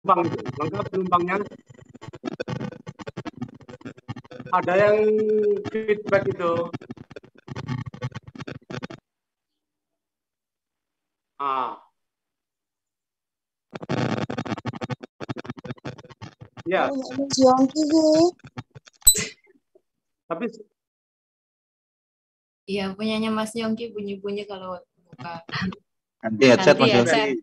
penumpang itu. Lengkap penumpangnya. Ada yang feedback itu. Ya. Tapi iya, punyanya Mas Yongki bunyi-bunyi kalau buka. Ganti headset Mas Ganti Yongki. headset.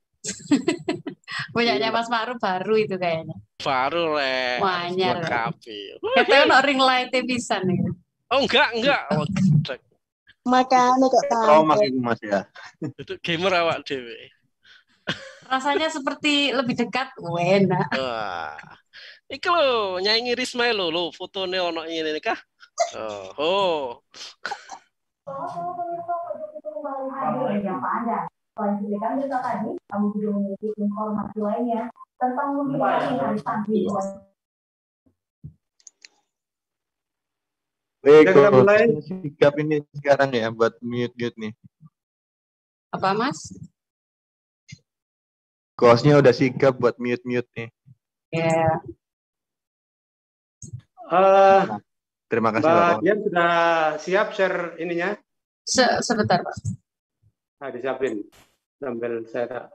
Punyanya Mas Ma'ruf baru itu kayaknya. Baru le. Wanyar. Lengkapi. Katanya no ring light-nya bisa nih. Oh enggak. Oh, Makanya kok Trauma itu Mas ya. itu gamer awak dewe. Rasanya seperti lebih dekat. Enak. Wah. Iki lho, nyanyi Risma lho, fotone ono ngene kah? Oh. Selanjutnya juga tadi, kamu juga memiliki informasi lainnya tentang menghilang hari pagi. Kita mulai sikap ini sekarang ya buat mute nih. Apa Mas? Kosnya udah sikap buat mute nih. Ya. Terima kasih Mbak Dian sudah siap share ininya? Sebentar Pak. Nah, disiapin sambil saya tak.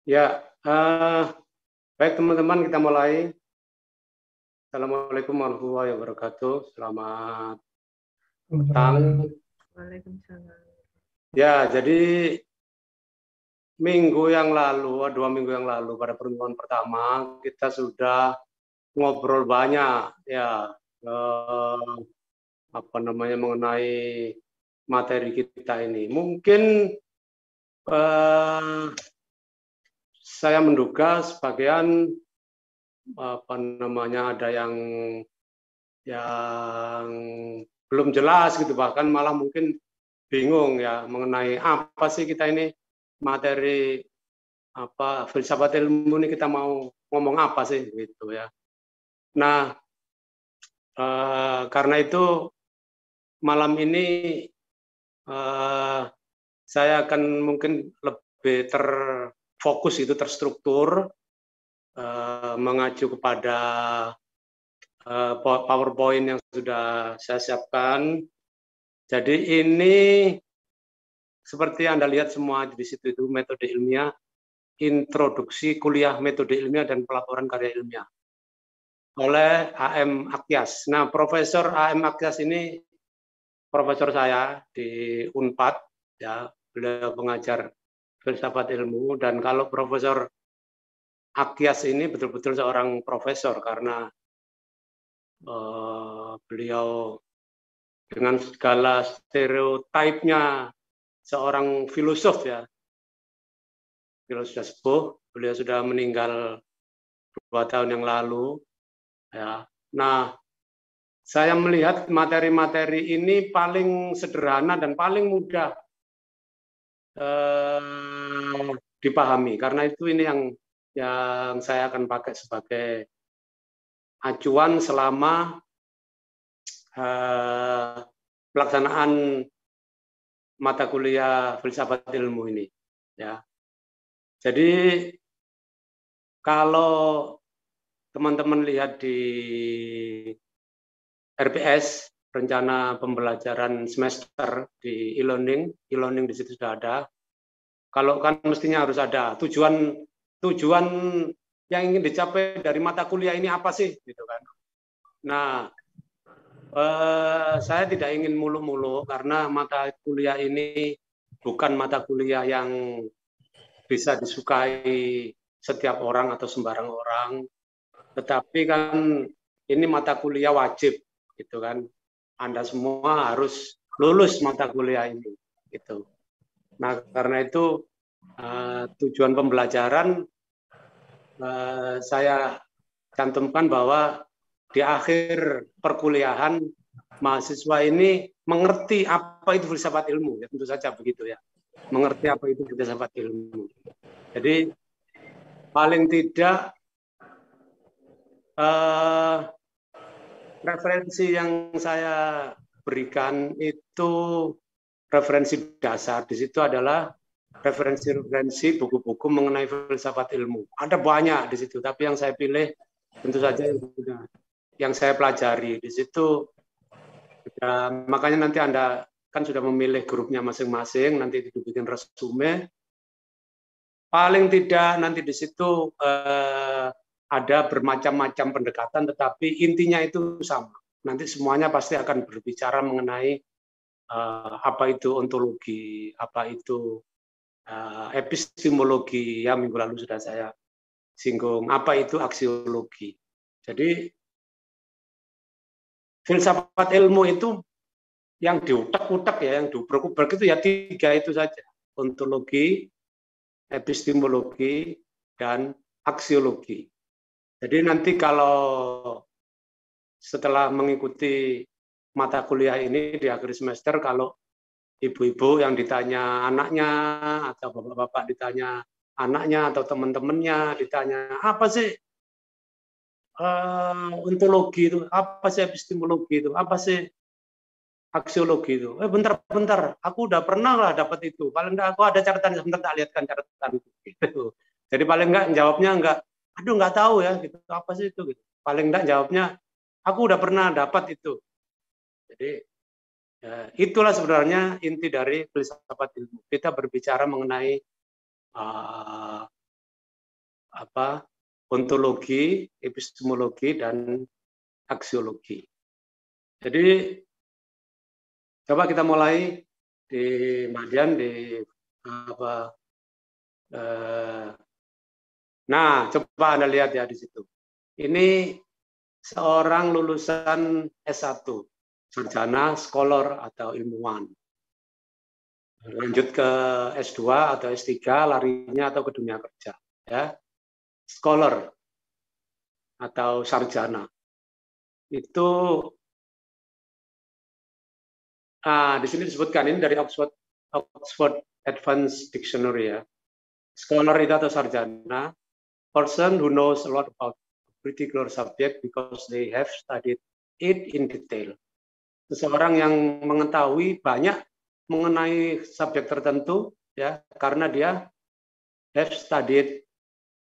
Ya, baik teman-teman, kita mulai. Assalamualaikum warahmatullahi wabarakatuh. Selamat petang. Waalaikumsalam. Ya, jadi minggu yang lalu, 2 minggu yang lalu pada pertemuan pertama kita sudah ngobrol banyak ya mengenai materi kita ini. Mungkin saya menduga sebagian ada yang belum jelas gitu, bahkan malah mungkin bingung ya mengenai apa sih kita ini materi filsafat ilmu ini, kita mau ngomong apa sih gitu ya. Nah, karena itu malam ini saya akan mungkin lebih terfokus itu, terstruktur, mengacu kepada PowerPoint yang sudah saya siapkan. Jadi ini seperti Anda lihat semua di situ itu metode ilmiah, introduksi kuliah metode ilmiah dan pelaporan karya ilmiah oleh A.M. Akyas. Nah, Profesor A.M. Akyas ini profesor saya di Unpad, ya, beliau pengajar filsafat ilmu. Dan kalau Profesor Akyas ini betul-betul seorang profesor karena beliau dengan segala stereotipnya seorang filosof ya, filosof sepuh. Beliau sudah meninggal 2 tahun yang lalu ya. Nah, saya melihat materi-materi ini paling sederhana dan paling mudah dipahami, karena itu ini yang saya akan pakai sebagai acuan selama pelaksanaan mata kuliah filsafat ilmu ini ya. Jadi kalau teman-teman lihat di RPS, rencana pembelajaran semester di e-learning di situ sudah ada. Kalau kan mestinya harus ada tujuan yang ingin dicapai dari mata kuliah ini apa sih, gitu kan? Nah, saya tidak ingin muluk-muluk karena mata kuliah ini bukan mata kuliah yang bisa disukai setiap orang atau sembarang orang, tetapi kan ini mata kuliah wajib, gitu kan? Anda semua harus lulus mata kuliah ini, gitu. Nah, karena itu tujuan pembelajaran saya cantumkan bahwa di akhir perkuliahan mahasiswa ini mengerti apa itu filsafat ilmu, ya tentu saja begitu ya, mengerti apa itu filsafat ilmu. Jadi paling tidak referensi yang saya berikan itu referensi dasar. Di situ adalah referensi buku-buku mengenai filsafat ilmu. Ada banyak di situ, tapi yang saya pilih tentu saja yang saya pelajari di situ. Makanya nanti Anda kan sudah memilih grupnya masing-masing, nanti dibikin resume. Paling tidak nanti di situ ada bermacam-macam pendekatan, tetapi intinya itu sama. Nanti semuanya pasti akan berbicara mengenai apa itu ontologi, apa itu epistemologi, ya minggu lalu sudah saya singgung, apa itu aksiologi. Jadi filsafat ilmu itu yang diutak-utak ya, yang diubrek-ubrek itu ya 3 itu saja, ontologi, epistemologi, dan aksiologi. Jadi nanti kalau setelah mengikuti mata kuliah ini di akhir semester, kalau ibu-ibu yang ditanya anaknya, atau bapak-bapak ditanya anaknya, atau teman-temannya ditanya, apa sih ontologi itu, apa sih epistemologi itu, apa sih aksiologi itu? Bentar, aku udah pernah lah dapat itu. Paling enggak aku ada catatan, sebentar tak lihatkan catatan itu. Gitu. Jadi paling enggak jawabnya enggak, aduh enggak tahu ya, gitu. Apa sih itu? Gitu. Paling enggak jawabnya, aku udah pernah dapat itu. Jadi itulah sebenarnya inti dari filsafat ilmu. Kita berbicara mengenai ontologi, epistemologi, dan aksiologi. Jadi coba kita mulai di Madian di nah, coba Anda lihat ya di situ. Ini seorang lulusan S1, sarjana, scholar atau ilmuwan. Lanjut ke S2 atau S3, larinya atau ke dunia kerja, ya. Scholar atau sarjana. Itu di sini disebutkan, ini dari Oxford Advanced Dictionary ya. Scholar itu atau sarjana, person who knows a lot about a particular subject because they have studied it in detail. Seseorang yang mengetahui banyak mengenai subjek tertentu ya, karena dia have studied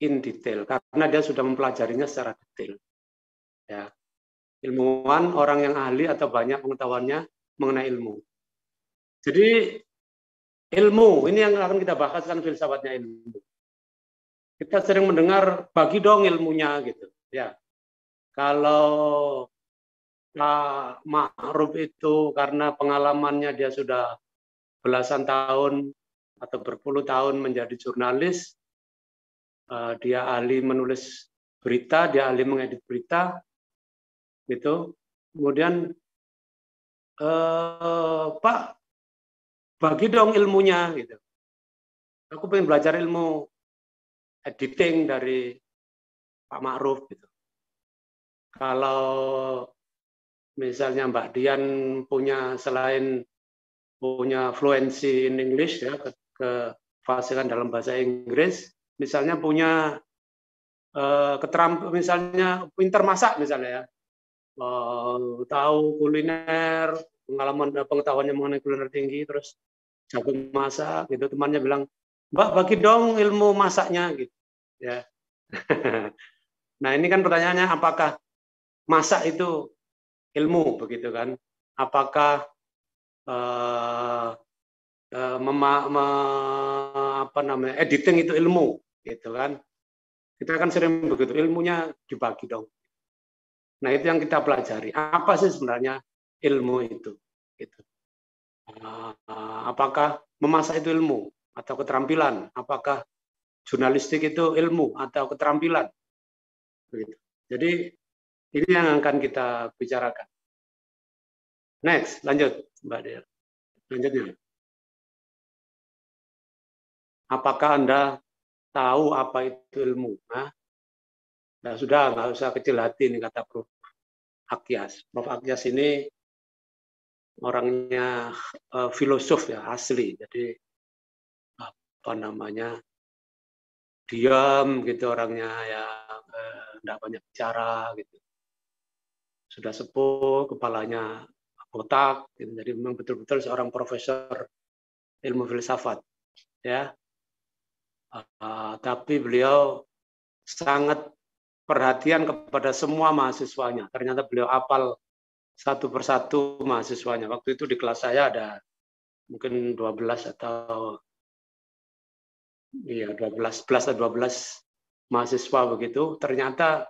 in detail, karena dia sudah mempelajarinya secara detail. Ya. Ilmuwan, orang yang ahli atau banyak pengetahuannya mengenai ilmu. Jadi ilmu ini yang akan kita bahas kan, filsafatnya ilmu. Kita sering mendengar bagi dong ilmunya gitu, ya. Kalau Pak Ma'ruf itu karena pengalamannya dia sudah belasan tahun atau berpuluh tahun menjadi jurnalis, dia ahli menulis berita, dia ahli mengedit berita, gitu. Kemudian Pak, bagi dong ilmunya, gitu. Aku pengen belajar ilmu editing dari Pak Ma'ruf, gitu. Kalau misalnya Mbak Dian punya, selain punya fluency in English ya, kefasihan dalam bahasa Inggris, misalnya punya keterampilan, misalnya pinter masak misalnya ya, tahu kuliner, pengetahuannya mengenai kuliner tinggi, terus jago masak gitu, temannya bilang, Mbak bagi dong ilmu masaknya gitu ya. Nah ini kan pertanyaannya, apakah masak itu ilmu begitu kan? Apakah editing itu ilmu gitu kan? Kita kan sering begitu, ilmunya dibagi dong. Nah, itu yang kita pelajari. Apa sih sebenarnya ilmu itu? Gitu. Apakah memasak itu ilmu atau keterampilan? Apakah jurnalistik itu ilmu atau keterampilan? Begitu. Jadi ini yang akan kita bicarakan. Next, lanjut Mbak Del. Lanjutnya. Apakah Anda tahu apa itu ilmu? Nah, sudah, nggak usah kecil hati nih kata Prof. Akyas. Prof. Akyas ini orangnya filosof ya, asli. Jadi apa namanya, diam gitu orangnya ya, nggak banyak bicara gitu. Sudah sepuh, kepalanya botak, gitu. Jadi memang betul-betul seorang profesor ilmu filsafat ya. Tapi beliau sangat perhatian kepada semua mahasiswanya. Ternyata beliau hafal satu persatu mahasiswanya. Waktu itu di kelas saya ada mungkin 12 atau 11 atau 12 mahasiswa begitu. Ternyata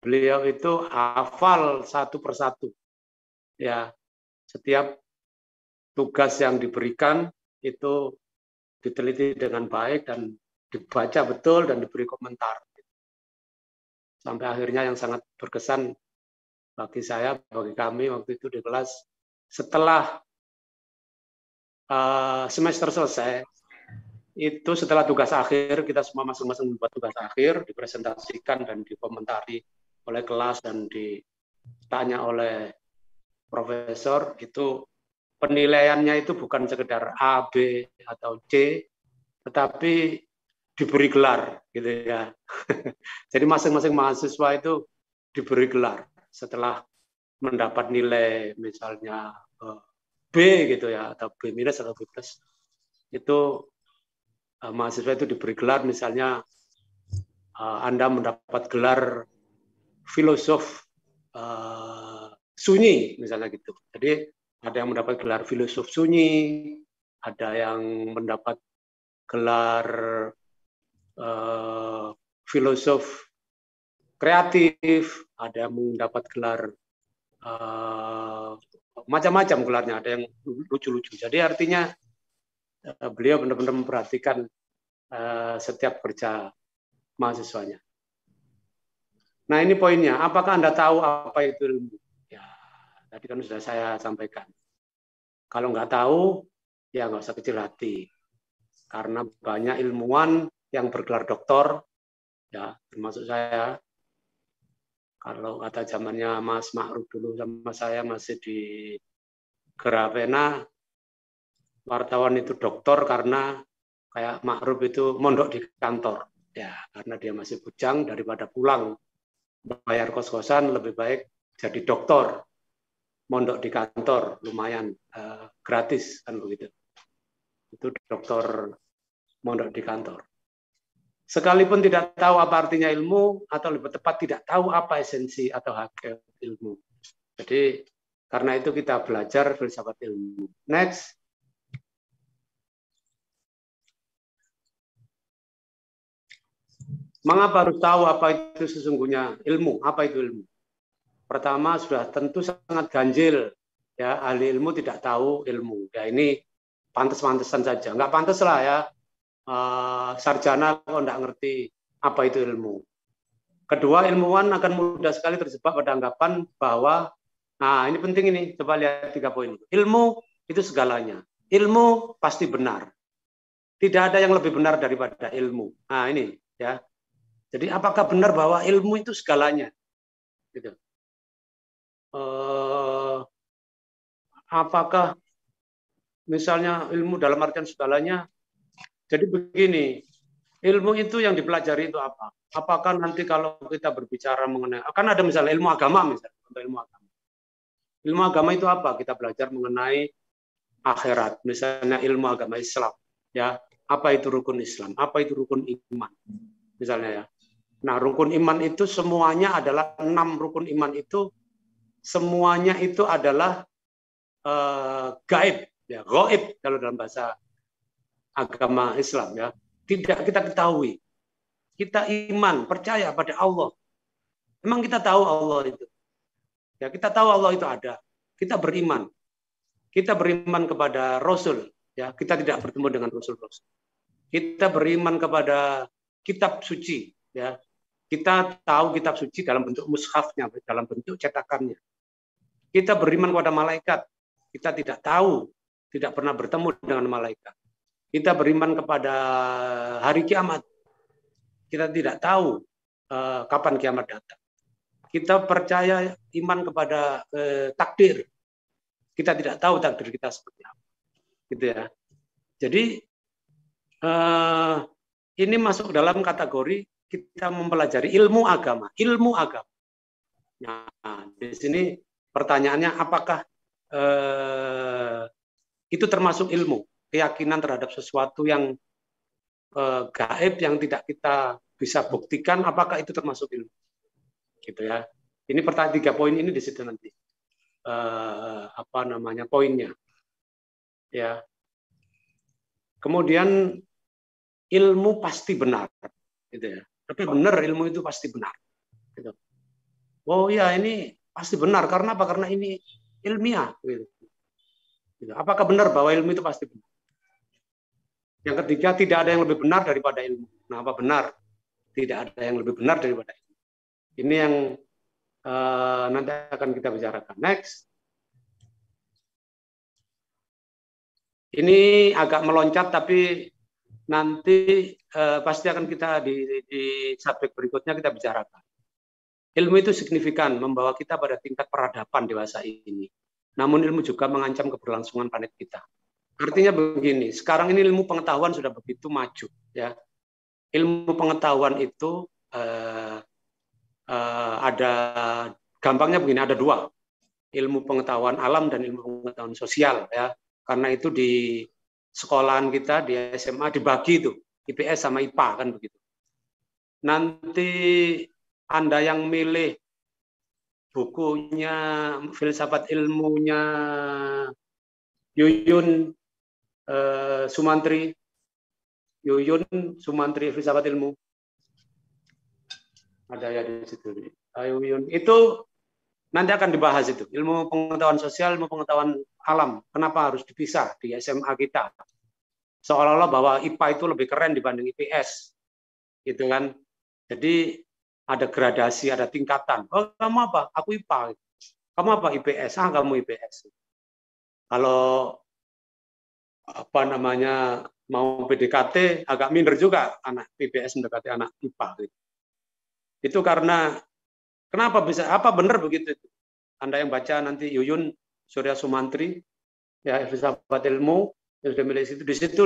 beliau itu hafal satu persatu. Ya, setiap tugas yang diberikan itu diteliti dengan baik dan dibaca betul dan diberi komentar. Sampai akhirnya yang sangat berkesan bagi saya, bagi kami waktu itu di kelas, setelah semester selesai, itu setelah tugas akhir, kita semua masing-masing membuat tugas akhir, dipresentasikan dan dikomentari oleh kelas dan ditanya oleh profesor, itu penilaiannya itu bukan sekedar A, B, atau C, tetapi diberi gelar, gitu ya. Jadi masing-masing mahasiswa itu diberi gelar setelah mendapat nilai misalnya B gitu ya, atau B minus atau B plus. Itu mahasiswa itu diberi gelar, misalnya Anda mendapat gelar filosof sunyi, misalnya gitu. Jadi ada yang mendapat gelar filosof sunyi, ada yang mendapat gelar filosof kreatif, ada yang mendapat gelar macam-macam gelarnya, ada yang lucu-lucu. Jadi artinya beliau benar-benar memperhatikan setiap kerja mahasiswanya. Nah, ini poinnya. Apakah Anda tahu apa itu ilmu? Ya, tadi kan sudah saya sampaikan. Kalau nggak tahu, ya nggak usah kecil hati. Karena banyak ilmuwan yang bergelar doktor, ya termasuk saya. Kalau kata zamannya Mas Ma'ruf dulu sama saya masih di Grafena, wartawan itu doktor karena kayak Ma'ruf itu mondok di kantor. Ya, karena dia masih bujang, daripada pulang bayar kos-kosan, lebih baik jadi doktor. Mondok di kantor, lumayan gratis kan begitu. Itu dokter mondok di kantor. Sekalipun tidak tahu apa artinya ilmu, atau lebih tepat tidak tahu apa esensi atau hakikat ilmu. Jadi karena itu kita belajar filsafat ilmu. Next. Mengapa harus tahu apa itu sesungguhnya ilmu? Apa itu ilmu? Pertama, sudah tentu sangat ganjil. Ya, ahli ilmu tidak tahu ilmu. Ya, ini pantas-pantasan saja. Nggak pantas lah ya. Sarjana kok nggak ngerti apa itu ilmu. Kedua, ilmuwan akan mudah sekali terjebak pada anggapan bahwa, nah ini penting ini, coba lihat 3 poin. Ilmu itu segalanya. Ilmu pasti benar. Tidak ada yang lebih benar daripada ilmu. Nah ini ya. Jadi apakah benar bahwa ilmu itu segalanya? Gitu. Apakah misalnya ilmu dalam artian segalanya? Jadi begini, ilmu itu yang dipelajari itu apa? Apakah nanti kalau kita berbicara mengenai, kan ada misalnya ilmu agama misalnya, untuk ilmu agama. Ilmu agama itu apa? Kita belajar mengenai akhirat, misalnya ilmu agama Islam, ya. Apa itu rukun Islam? Apa itu rukun iman? Misalnya ya. Nah, rukun iman itu semuanya adalah 6 rukun iman itu semuanya itu adalah gaib, ya, gaib kalau dalam bahasa agama Islam ya. Tidak kita ketahui. kita iman, percaya pada Allah. Memang kita tahu Allah itu. Ya, kita tahu Allah itu ada. Kita beriman. Kita beriman kepada Rasul. Ya, kita tidak bertemu dengan Rasul-Rasul. Kita beriman kepada kitab suci. Ya, kita tahu kitab suci dalam bentuk mushafnya, dalam bentuk cetakannya. Kita beriman kepada malaikat. Kita tidak tahu, tidak pernah bertemu dengan malaikat. Kita beriman kepada hari kiamat. Kita tidak tahu kapan kiamat datang. Kita percaya iman kepada takdir. Kita tidak tahu takdir kita seperti apa. Gitu ya. Jadi ini masuk dalam kategori kita mempelajari ilmu agama. Ilmu agama. Nah, di sini pertanyaannya apakah itu termasuk ilmu? Keyakinan terhadap sesuatu yang gaib yang tidak kita bisa buktikan, apakah itu termasuk ilmu? Gitu ya. Ini pertanyaan 3 poin ini di situ nanti poinnya. Ya. Kemudian ilmu pasti benar, gitu ya. Tapi benar ilmu itu pasti benar. Gitu. Oh ya ini pasti benar karena apa? Karena ini ilmiah. Gitu. Apakah benar bahwa ilmu itu pasti benar? Yang ketiga, tidak ada yang lebih benar daripada ilmu. Nah, apa benar? Tidak ada yang lebih benar daripada ilmu. Ini yang nanti akan kita bicarakan. Next. Ini agak meloncat, tapi nanti pasti akan kita di subjek berikutnya kita bicarakan. Ilmu itu signifikan, membawa kita pada tingkat peradaban dewasa ini. Namun ilmu juga mengancam keberlangsungan planet kita. Artinya begini, sekarang ini ilmu pengetahuan sudah begitu maju. Ya. Ilmu pengetahuan itu ada, gampangnya begini, ada 2. Ilmu pengetahuan alam dan ilmu pengetahuan sosial. Ya. Karena itu di sekolahan kita, di SMA dibagi itu, IPS sama IPA, kan begitu. Nanti Anda yang milih bukunya, filsafat ilmunya Yuyun Sumantri, filsafat ilmu. Ada ya di situ. Yuyun itu nanti akan dibahas itu. Ilmu pengetahuan sosial, ilmu pengetahuan alam. Kenapa harus dipisah di SMA kita? Seolah-olah bahwa IPA itu lebih keren dibanding IPS. Gitu kan. Jadi ada gradasi, ada tingkatan. Oh, kamu apa? Aku IPA. Kamu apa? IPS. Ah, kamu IPS. Kalau mau PDKT agak minder juga anak IPS mendekati anak IPA. Itu karena kenapa bisa? Apa benar begitu? Anda yang baca nanti Yuyun Surya Sumantri, ya filsafat ilmu, di situ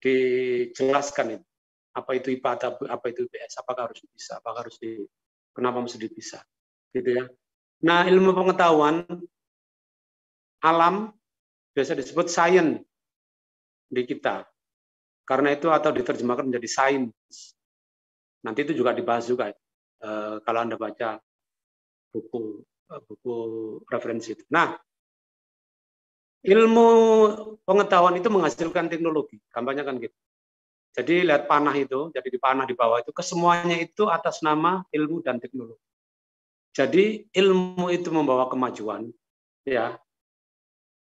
dijelaskan itu. Apa itu IPA atau apa itu IPS? Apakah harus dipisah? Apakah harus kenapa mesti dipisah? Gitu ya. Nah, ilmu pengetahuan alam biasa disebut sains di kita. Karena itu atau diterjemahkan menjadi sains. Nanti itu juga dibahas juga kalau Anda baca buku referensi itu. Nah, ilmu pengetahuan itu menghasilkan teknologi. Gampangnya kan gitu. Jadi lihat panah itu, jadi di panah di bawah itu kesemuanya itu atas nama ilmu dan teknologi. Jadi ilmu itu membawa kemajuan, ya.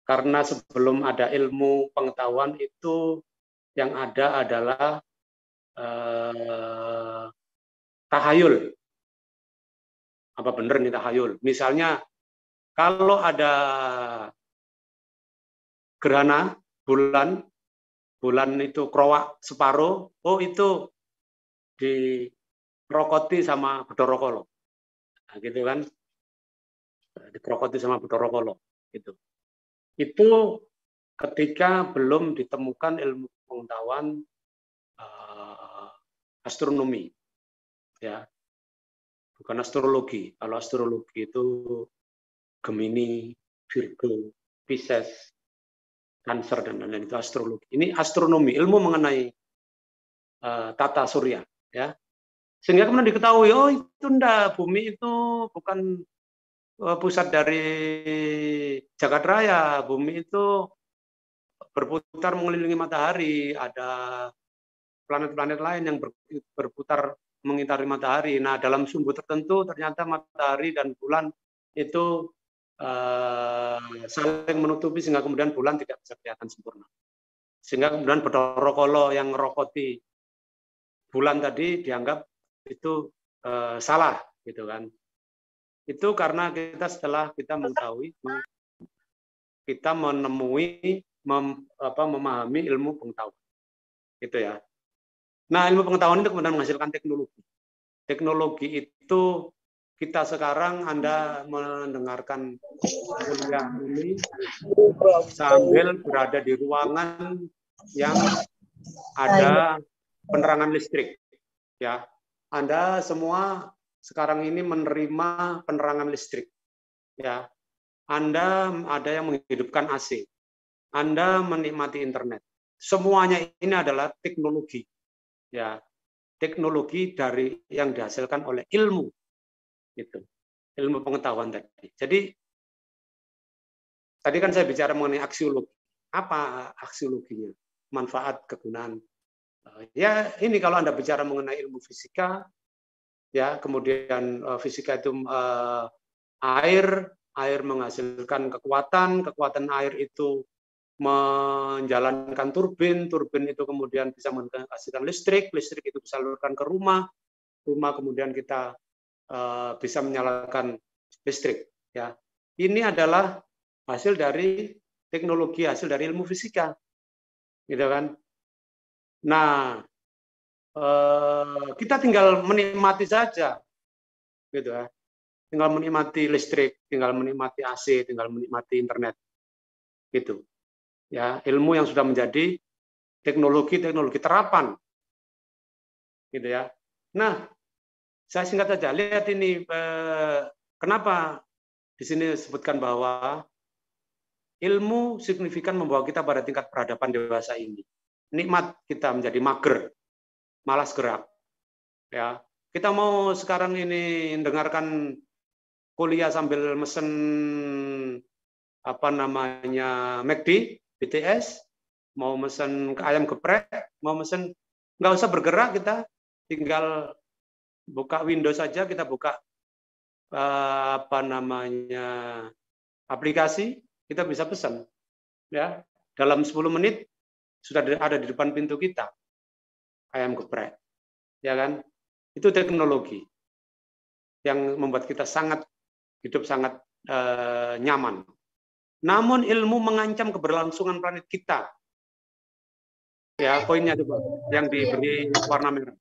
Karena sebelum ada ilmu pengetahuan itu yang ada adalah tahayul. Apa benar nih tahayul? Misalnya kalau ada gerhana bulan itu krowak separuh, oh itu dikrokoti sama Bathara Kala. Nah, gitu kan. Dikrokoti sama Bathara Kala gitu. Itu ketika belum ditemukan ilmu pengetahuan astronomi. Ya. Bukan astrologi. Kalau astrologi itu Gemini, Virgo, Pisces, Cancer dan lain-lain itu astrologi. Ini astronomi, ilmu mengenai tata surya, ya. Sehingga kemudian diketahui, oh itu enggak, bumi itu bukan pusat dari jagat raya, bumi itu berputar mengelilingi matahari, ada planet-planet lain yang berputar mengitari matahari. Nah, dalam sumbu tertentu ternyata matahari dan bulan itu saling menutupi sehingga kemudian bulan tidak bisa kelihatan sempurna. Sehingga kemudian Bathara Kala yang ngerokoti bulan tadi dianggap itu salah, gitu kan. Itu karena kita setelah kita mengetahui, kita menemui, memahami ilmu pengetahuan. Gitu ya. Nah, ilmu pengetahuan itu kemudian menghasilkan teknologi. Teknologi itu kita sekarang Anda mendengarkan kuliah ini sambil berada di ruangan yang ada penerangan listrik. Ya, Anda semua sekarang ini menerima penerangan listrik. Ya, Anda ada yang menghidupkan AC. Anda menikmati internet. Semuanya ini adalah teknologi. Ya, teknologi dari yang dihasilkan oleh ilmu. Itu ilmu pengetahuan tadi. Jadi tadi kan saya bicara mengenai aksiologi. Apa aksiologinya? Manfaat, kegunaan. Ya ini kalau Anda bicara mengenai ilmu fisika, ya kemudian fisika itu air menghasilkan kekuatan air itu menjalankan turbin itu kemudian bisa menghasilkan listrik itu disalurkan ke rumah kemudian kita bisa menyalakan listrik. Ya, ini adalah hasil dari teknologi, hasil dari ilmu fisika, gitu kan. Nah, kita tinggal menikmati saja, gitu ya. Tinggal menikmati listrik, tinggal menikmati AC, tinggal menikmati internet, gitu. Ya, ilmu yang sudah menjadi teknologi terapan, gitu ya. Nah, saya singkat saja, lihat ini kenapa di sini disebutkan bahwa ilmu signifikan membawa kita pada tingkat peradaban dewasa ini. Nikmat kita menjadi mager, malas gerak. Ya, kita mau sekarang ini dengarkan kuliah sambil mesen McD, BTS, mau mesen ayam geprek, mau mesen nggak usah bergerak kita, tinggal buka Windows saja, kita buka aplikasi, kita bisa pesan. Ya, dalam 10 menit sudah ada di depan pintu kita ayam geprek. Ya kan? Itu teknologi yang membuat kita hidup sangat nyaman. Namun ilmu mengancam keberlangsungan planet kita. Ya, poinnya itu yang diberi warna merah.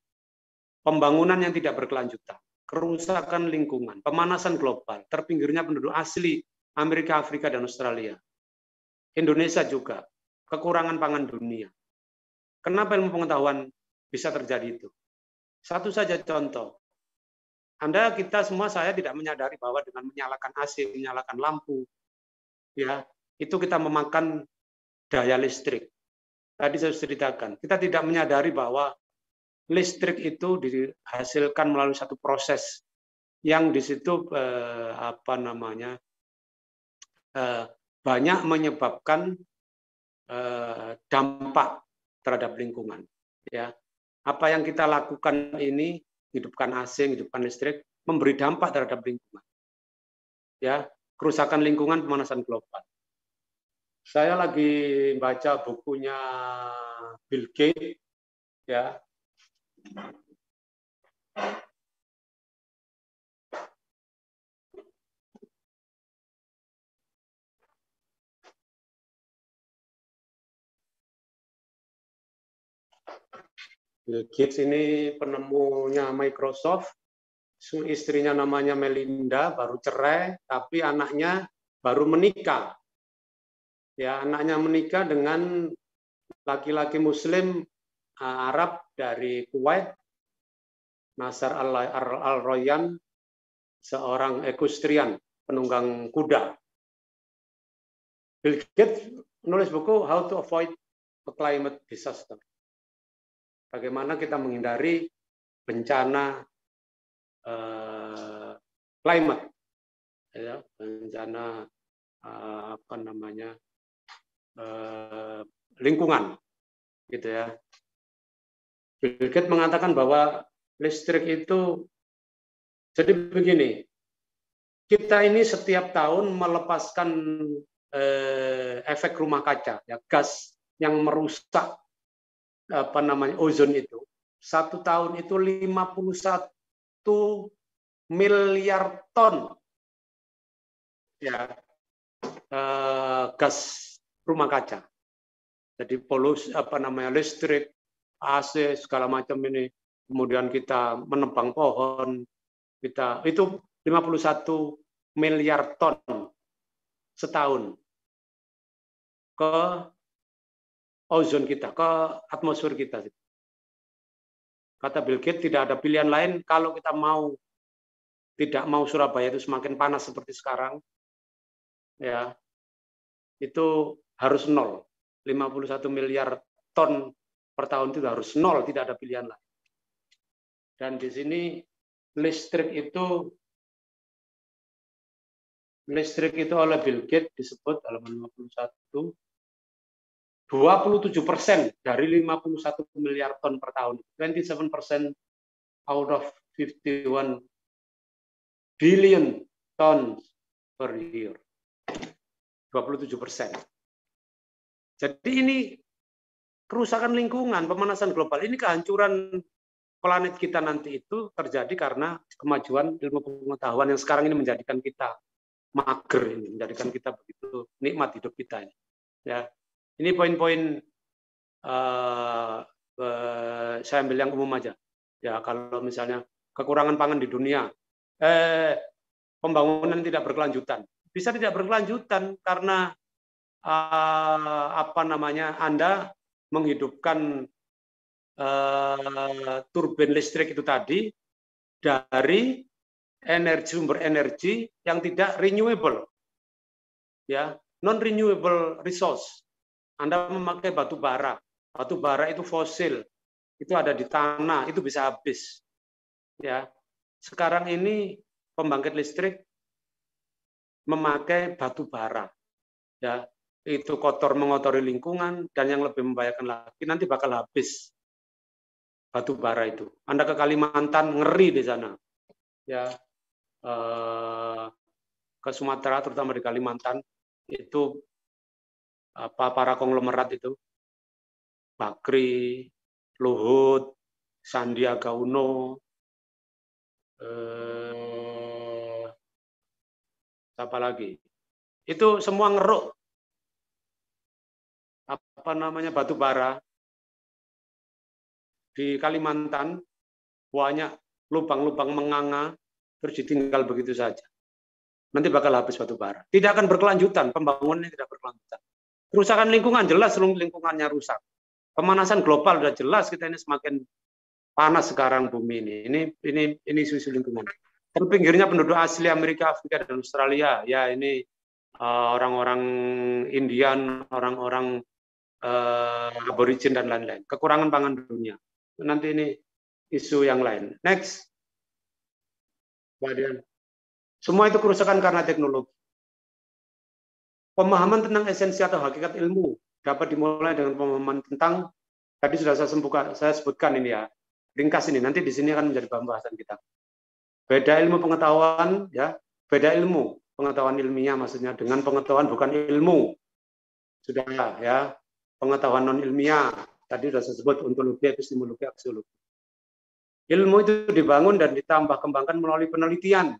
Pembangunan yang tidak berkelanjutan, kerusakan lingkungan, pemanasan global, terpinggirnya penduduk asli Amerika, Afrika, dan Australia. Indonesia juga, kekurangan pangan dunia. Kenapa ilmu pengetahuan bisa terjadi itu? Satu saja contoh. Kita semua, saya tidak menyadari bahwa dengan menyalakan AC, menyalakan lampu, ya, itu kita memakan daya listrik. Tadi saya ceritakan, kita tidak menyadari bahwa listrik itu dihasilkan melalui satu proses yang di situ banyak menyebabkan dampak terhadap lingkungan. Ya, apa yang kita lakukan ini, hidupkan AC, hidupkan listrik, memberi dampak terhadap lingkungan. Ya, kerusakan lingkungan, pemanasan global. Saya lagi baca bukunya Bill Gates, ya. Bill Gates ini penemunya Microsoft, istrinya namanya Melinda, baru cerai, tapi anaknya baru menikah. Ya, anaknya menikah dengan laki-laki Muslim Arab dari Kuwait, Nasar Al-Royan, seorang equestrian, penunggang kuda. Bill Gates menulis buku How to Avoid a Climate Disaster. Bagaimana kita menghindari bencana climate, ya, bencana lingkungan, gitu ya. Bill Gates mengatakan bahwa listrik itu, jadi begini, kita ini setiap tahun melepaskan efek rumah kaca, ya, gas yang merusak ozon itu. Satu tahun itu 51 miliar ton, ya, gas rumah kaca. Jadi polusi listrik, AC segala macam ini. Kemudian kita menebang pohon, itu 51 miliar ton setahun ke ozon kita, ke atmosfer kita. Kata Bill Gates, tidak ada pilihan lain kalau kita tidak mau Surabaya itu semakin panas seperti sekarang, ya, itu harus nol. 51 miliar ton per tahun itu harus nol, tidak ada pilihan lain. Dan di sini listrik itu oleh Bill Gates disebut halaman 51, 27% dari 51 miliar ton per tahun. 27% out of 51 billion tons per year. 27%. Jadi ini kerusakan lingkungan, pemanasan global, ini kehancuran planet kita nanti itu terjadi karena kemajuan ilmu pengetahuan yang sekarang ini menjadikan kita mager, ini menjadikan kita begitu nikmat hidup kita ini. Ya, ini poin-poin saya ambil yang umum aja. Ya, kalau misalnya kekurangan pangan di dunia, pembangunan tidak berkelanjutan, bisa tidak berkelanjutan karena Anda menghidupkan turbin listrik itu tadi dari sumber energi yang tidak renewable, ya, non renewable resource. Anda memakai batu bara itu fosil, itu ada di tanah, itu bisa habis, ya. Sekarang ini pembangkit listrik memakai batu bara, ya, itu kotor, mengotori lingkungan, dan yang lebih membahayakan lagi nanti bakal habis batu bara itu. Anda ke Kalimantan, ngeri di sana, ya, ke Sumatera, terutama di Kalimantan, itu para konglomerat itu, Bakri, Luhut, Sandiaga Uno, apa lagi? Itu semua ngeruk batu bara di Kalimantan, banyak lubang-lubang menganga, terus ditinggal begitu saja. Nanti bakal habis batu bara. Tidak akan berkelanjutan, pembangunannya tidak berkelanjutan. Kerusakan lingkungan jelas, lingkungannya rusak. Pemanasan global sudah jelas, kita ini semakin panas sekarang bumi ini. Ini isu-isu lingkungan. Terpinggirnya penduduk asli Amerika, Afrika, dan Australia. Ya, ini orang-orang Indian, orang-orang aborigin dan lain-lain. Kekurangan pangan dunia. Nanti ini isu yang lain. Next. Kemudian semua itu kerusakan karena teknologi. Pemahaman tentang esensi atau hakikat ilmu dapat dimulai dengan pemahaman tentang, tadi sudah saya sebutkan ini ya, ringkas ini, nanti di sini akan menjadi pembahasan kita. Beda ilmu pengetahuan, ya, beda ilmu pengetahuan ilmiah maksudnya dengan pengetahuan bukan ilmu. Sudah ya, pengetahuan non ilmiah, tadi sudah saya sebut ontologi, epistemologi, aksiologi. Ilmu itu dibangun dan ditambah kembangkan melalui penelitian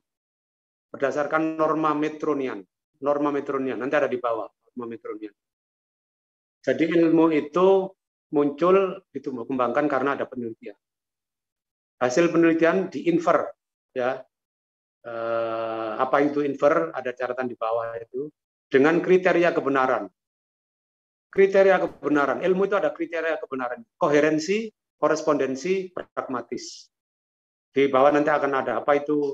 berdasarkan norma metronian. Norma metronian, nanti ada di bawah, norma metronian. Jadi ilmu itu muncul, ditumbuh kembangkan karena ada penelitian. Hasil penelitian diinfer, ya. Apa itu infer? Ada catatan di bawah itu. Dengan kriteria kebenaran. Kriteria kebenaran. Ilmu itu ada kriteria kebenaran. Koherensi, korespondensi, pragmatis. Di bawah nanti akan ada apa itu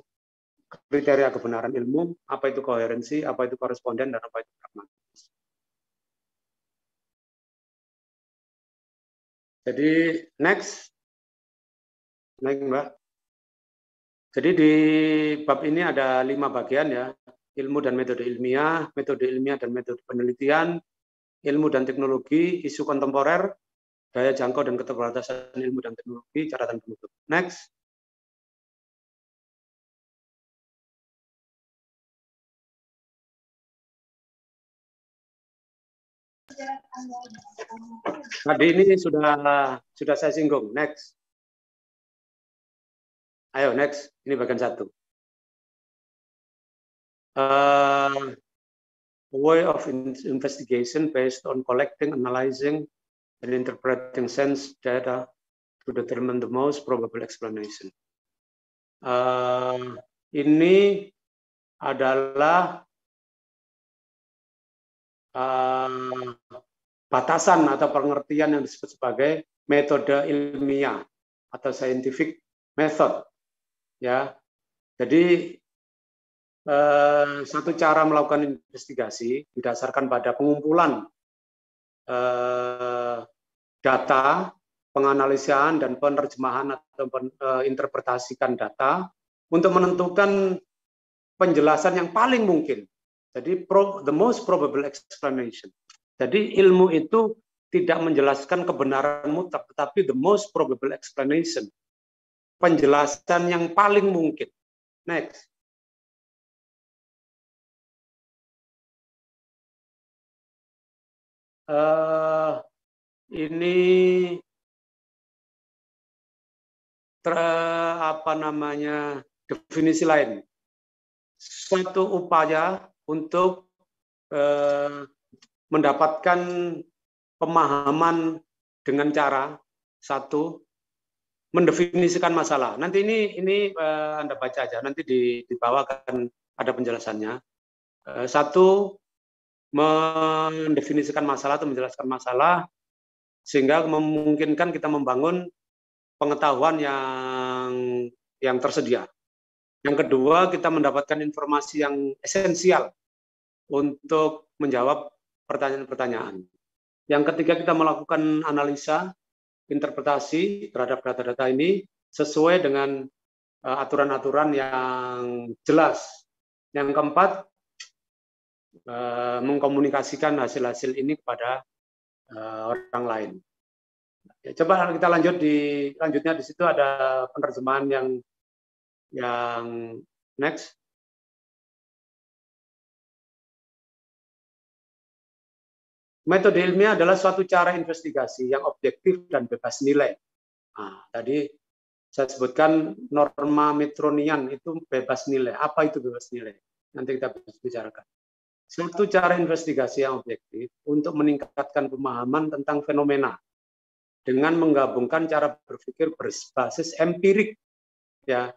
kriteria kebenaran ilmu, apa itu koherensi, apa itu koresponden, dan apa itu pragmatis. Jadi next Mbak. Jadi di bab ini ada 5 bagian ya, ilmu dan metode ilmiah dan metode penelitian, ilmu dan teknologi, isu kontemporer, daya jangkau dan keterbatasan ilmu dan teknologi, catatan penutup. Next. Tadi ini sudah saya singgung. Next. Ayo next. Ini bagian 1. Way of investigation based on collecting, analyzing, and interpreting sense data to determine the most probable explanation. Ini adalah batasan atau pengertian yang disebut sebagai metode ilmiah atau scientific method. Ya, jadi satu cara melakukan investigasi didasarkan pada pengumpulan data, penganalisian dan penerjemahan atau interpretasikan data untuk menentukan penjelasan yang paling mungkin. Jadi the most probable explanation. Jadi ilmu itu tidak menjelaskan kebenaran mutlak, tetapi the most probable explanation. Penjelasan yang paling mungkin. Next. Ini definisi lain. Suatu upaya untuk mendapatkan pemahaman dengan cara satu mendefinisikan masalah. Nanti ini Anda baca aja. Nanti di bawah akan ada penjelasannya. Satu, mendefinisikan masalah atau menjelaskan masalah sehingga memungkinkan kita membangun pengetahuan yang tersedia. Yang kedua, kita mendapatkan informasi yang esensial untuk menjawab pertanyaan-pertanyaan. Yang ketiga, kita melakukan analisa, interpretasi terhadap data-data ini sesuai dengan aturan-aturan yang jelas. Yang keempat, mengkomunikasikan hasil-hasil ini kepada orang lain. Ya, coba kita lanjutnya di situ ada penerjemahan yang next. Metode ilmiah adalah suatu cara investigasi yang objektif dan bebas nilai. Nah, tadi saya sebutkan norma Metronian itu bebas nilai. Apa itu bebas nilai? Nanti kita bicarakan. Suatu cara investigasi yang objektif untuk meningkatkan pemahaman tentang fenomena dengan menggabungkan cara berpikir berbasis empirik ya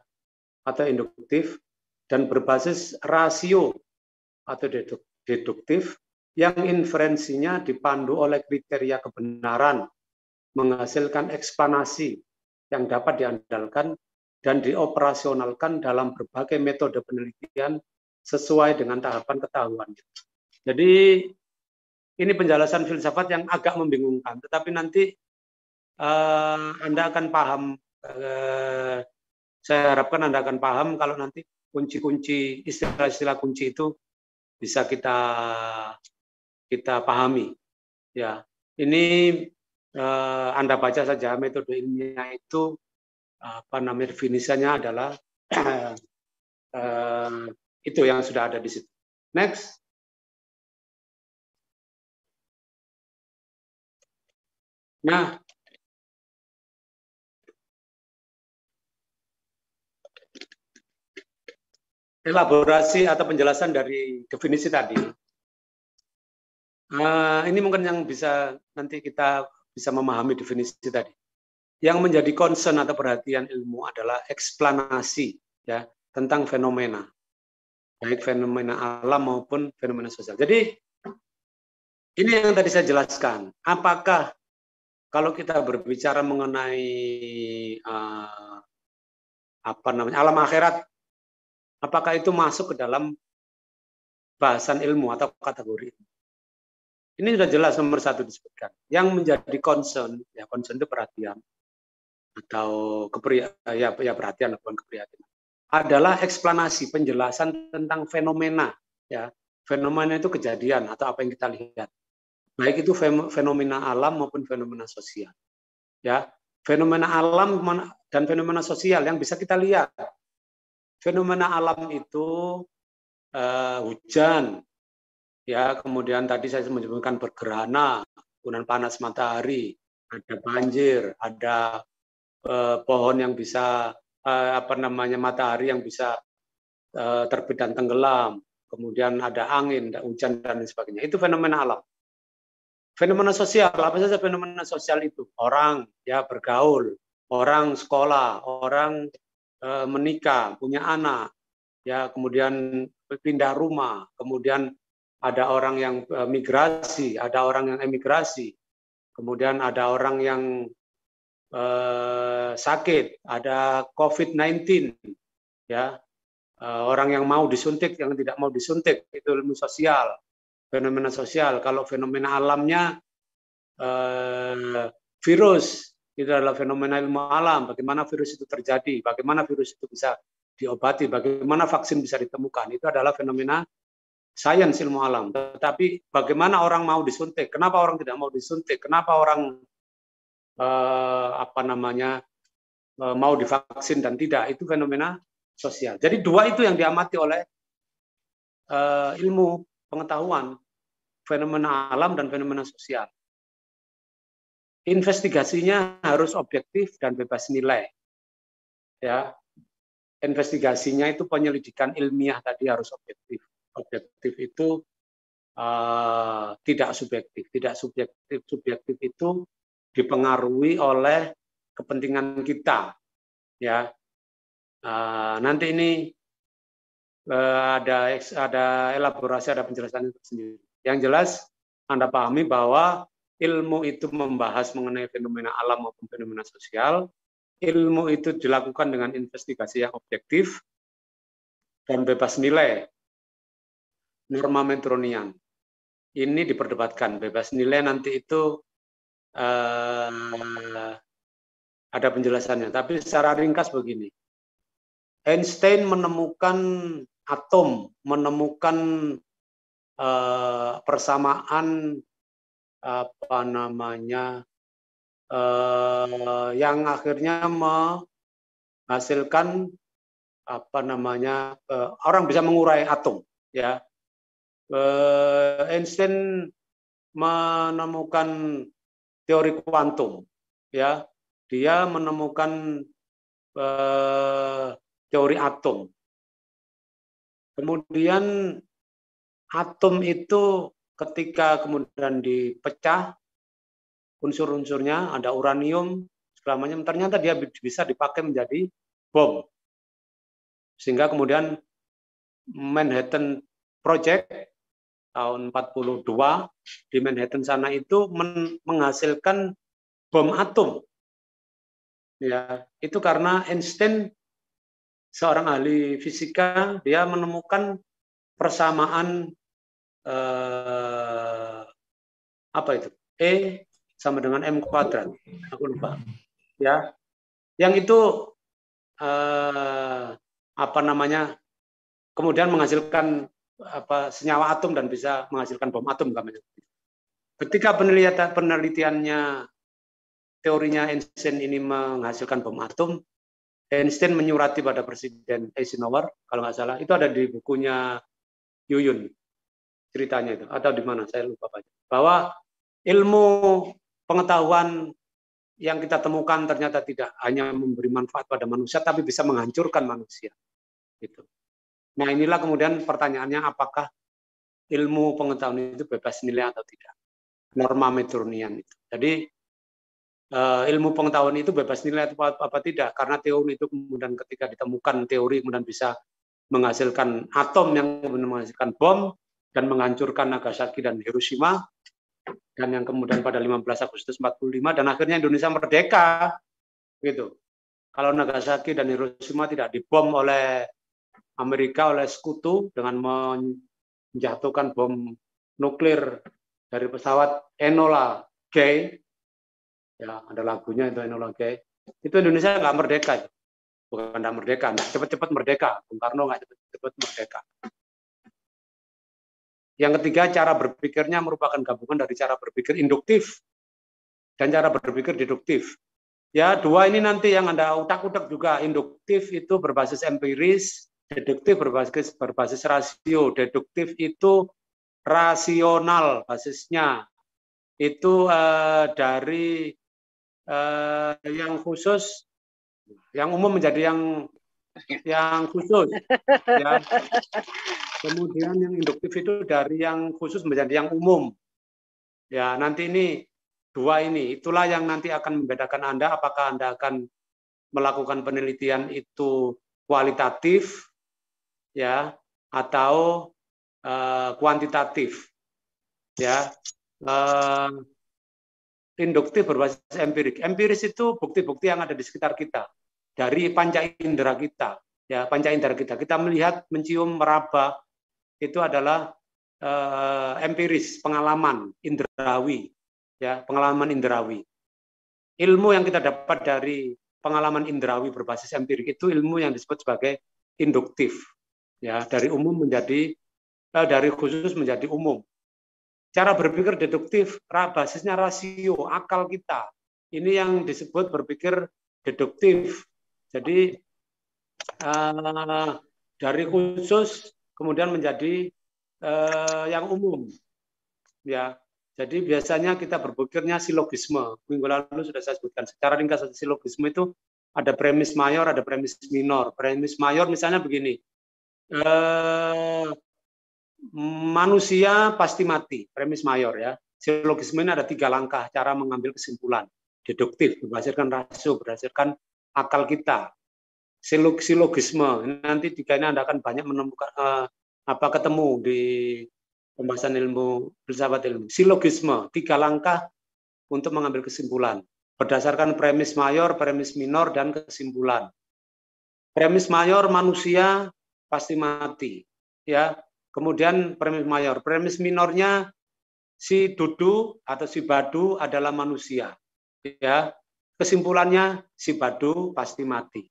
atau induktif dan berbasis rasio atau deduktif yang inferensinya dipandu oleh kriteria kebenaran, menghasilkan eksplanasi yang dapat diandalkan dan dioperasionalkan dalam berbagai metode penelitian sesuai dengan tahapan ketahuan. Jadi ini penjelasan filsafat yang agak membingungkan, tetapi nanti Anda akan paham. Saya harapkan Anda akan paham kalau nanti kunci-kunci, istilah-istilah kunci itu bisa kita pahami. Ya, ini Anda baca saja metode ilmiah itu definisinya adalah itu yang sudah ada di situ. Next. Nah, elaborasi atau penjelasan dari definisi tadi. Ini mungkin yang bisa nanti kita bisa memahami definisi tadi. Yang menjadi concern atau perhatian ilmu adalah eksplanasi ya tentang fenomena, baik fenomena alam maupun fenomena sosial. Jadi ini yang tadi saya jelaskan. Apakah kalau kita berbicara mengenai alam akhirat, apakah itu masuk ke dalam bahasan ilmu atau kategori? Ini sudah jelas nomor 1 disebutkan. Yang menjadi concern, ya concern itu perhatian atau perhatian bukan keprihatinan, adalah eksplanasi, penjelasan tentang fenomena. Ya, fenomena itu kejadian atau apa yang kita lihat. baik itu fenomena alam maupun fenomena sosial. Ya, fenomena alam dan fenomena sosial yang bisa kita lihat. Fenomena alam itu hujan, ya, kemudian tadi saya menyebutkan bergerhana, kemudian panas matahari, ada banjir, ada pohon yang bisa matahari yang bisa terbit dan tenggelam, kemudian ada angin, ada hujan dan lain sebagainya. Itu fenomena alam. Fenomena sosial, apa saja fenomena sosial itu? Orang ya bergaul, orang sekolah, orang menikah, punya anak, ya, kemudian pindah rumah, kemudian ada orang yang migrasi, ada orang yang emigrasi, kemudian ada orang yang sakit, ada COVID-19, ya, orang yang mau disuntik, yang tidak mau disuntik, itu ilmu sosial, fenomena sosial. Kalau fenomena alamnya virus, itu adalah fenomena ilmu alam, bagaimana virus itu terjadi, bagaimana virus itu bisa diobati, bagaimana vaksin bisa ditemukan, itu adalah fenomena sains ilmu alam. Tetapi bagaimana orang mau disuntik, kenapa orang tidak mau disuntik, kenapa orang mau divaksin dan tidak, itu fenomena sosial. Jadi dua itu yang diamati oleh ilmu pengetahuan, fenomena alam dan fenomena sosial. Investigasinya harus objektif dan bebas nilai. Ya, investigasinya itu penyelidikan ilmiah tadi harus objektif. Objektif itu tidak subjektif. Tidak subjektif. Subjektif itu dipengaruhi oleh kepentingan kita. Ya, nanti ini ada elaborasi, ada penjelasan sendiri. Yang jelas Anda pahami bahwa ilmu itu membahas mengenai fenomena alam maupun fenomena sosial. Ilmu itu dilakukan dengan investigasi yang objektif dan bebas nilai. Norma Metronian. Ini diperdebatkan. Bebas nilai nanti itu ada penjelasannya. Tapi secara ringkas begini. Einstein menemukan atom, menemukan persamaan yang akhirnya menghasilkan orang bisa mengurai atom, ya. Einstein menemukan teori kuantum, ya. Dia menemukan teori atom. Kemudian atom itu ketika kemudian dipecah unsur-unsurnya, ada uranium, selamanya, ternyata dia bisa dipakai menjadi bom. Sehingga kemudian Manhattan Project tahun 42 di Manhattan sana itu menghasilkan bom atom. Ya, itu karena Einstein, seorang ahli fisika, dia menemukan persamaan E sama dengan M kuadrat, aku lupa, ya, yang itu kemudian menghasilkan senyawa atom dan bisa menghasilkan bom atom. Ketika penelitiannya, teorinya Einstein ini menghasilkan bom atom, Einstein menyurati pada Presiden Eisenhower, kalau nggak salah, itu ada di bukunya Yuyun, ceritanya itu, atau di mana, saya lupa, bahwa ilmu pengetahuan yang kita temukan ternyata tidak hanya memberi manfaat pada manusia, tapi bisa menghancurkan manusia. Gitu. Nah, inilah kemudian pertanyaannya, apakah ilmu pengetahuan itu bebas nilai atau tidak? Norma Metronian itu. Jadi ilmu pengetahuan itu bebas nilai atau apa tidak? Karena teori itu kemudian ketika ditemukan teori kemudian bisa menghasilkan atom yang kemudian menghasilkan bom dan menghancurkan Nagasaki dan Hiroshima. Dan yang kemudian pada 15 Agustus 45 dan akhirnya Indonesia merdeka, gitu. Kalau Nagasaki dan Hiroshima tidak dibom oleh Amerika, oleh sekutu dengan menjatuhkan bom nuklir dari pesawat Enola Gay, ya ada lagunya itu Enola Gay, itu Indonesia nggak merdeka, bukan nggak merdeka, nggak cepat-cepat merdeka, Bung Karno nggak cepat-cepat merdeka. Yang ketiga, cara berpikirnya merupakan gabungan dari cara berpikir induktif dan cara berpikir deduktif. Ya, dua ini nanti yang Anda utak-utak juga. Induktif itu berbasis empiris, deduktif berbasis rasio. Deduktif itu rasional basisnya. Itu dari yang khusus, yang umum menjadi yang khusus. Ya. Kemudian yang induktif itu dari yang khusus menjadi yang umum. Ya, nanti ini dua ini, itulah yang nanti akan membedakan Anda apakah Anda akan melakukan penelitian itu kualitatif ya atau kuantitatif. Ya. Induktif berbasis empirik. Empiris itu bukti-bukti yang ada di sekitar kita dari panca indera kita. Ya, panca indera kita. Kita melihat, mencium, meraba itu adalah empiris, pengalaman indrawi, ya, pengalaman indrawi. Ilmu yang kita dapat dari pengalaman indrawi berbasis empirik itu ilmu yang disebut sebagai induktif, ya, dari umum menjadi dari khusus menjadi umum. Cara berpikir deduktif, basisnya rasio, akal kita. Ini yang disebut berpikir deduktif. Jadi dari khusus kemudian menjadi yang umum, ya. Jadi biasanya kita berpikirnya silogisme. Minggu lalu sudah saya sebutkan. Secara ringkas silogisme itu ada premis mayor, ada premis minor. Premis mayor misalnya begini, manusia pasti mati. Premis mayor ya. Silogisme ini ada 3 langkah cara mengambil kesimpulan. Deduktif berdasarkan rasio, berdasarkan akal kita. Silogisme nanti 3 ini Anda akan banyak menemukan ketemu di pembahasan ilmu filsafat ilmu. Silogisme 3 langkah untuk mengambil kesimpulan berdasarkan premis mayor, premis minor, dan kesimpulan. Premis mayor, manusia pasti mati, ya. Kemudian premis mayor, premis minornya si Dudu atau si Badu adalah manusia, ya. Kesimpulannya si Badu pasti mati.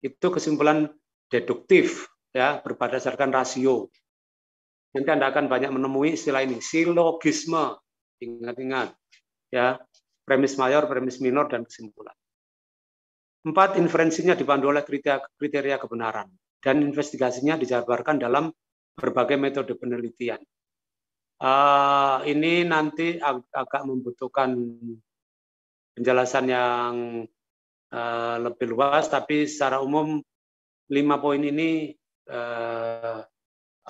Itu kesimpulan deduktif, ya, berdasarkan rasio. Nanti Anda akan banyak menemui istilah ini, silogisme. Ingat-ingat, ya, premis mayor, premis minor, dan kesimpulan. 4, inferensinya dipandu oleh kriteria kebenaran dan investigasinya dijabarkan dalam berbagai metode penelitian. Ini nanti agak membutuhkan penjelasan yang lebih luas, tapi secara umum 5 poin ini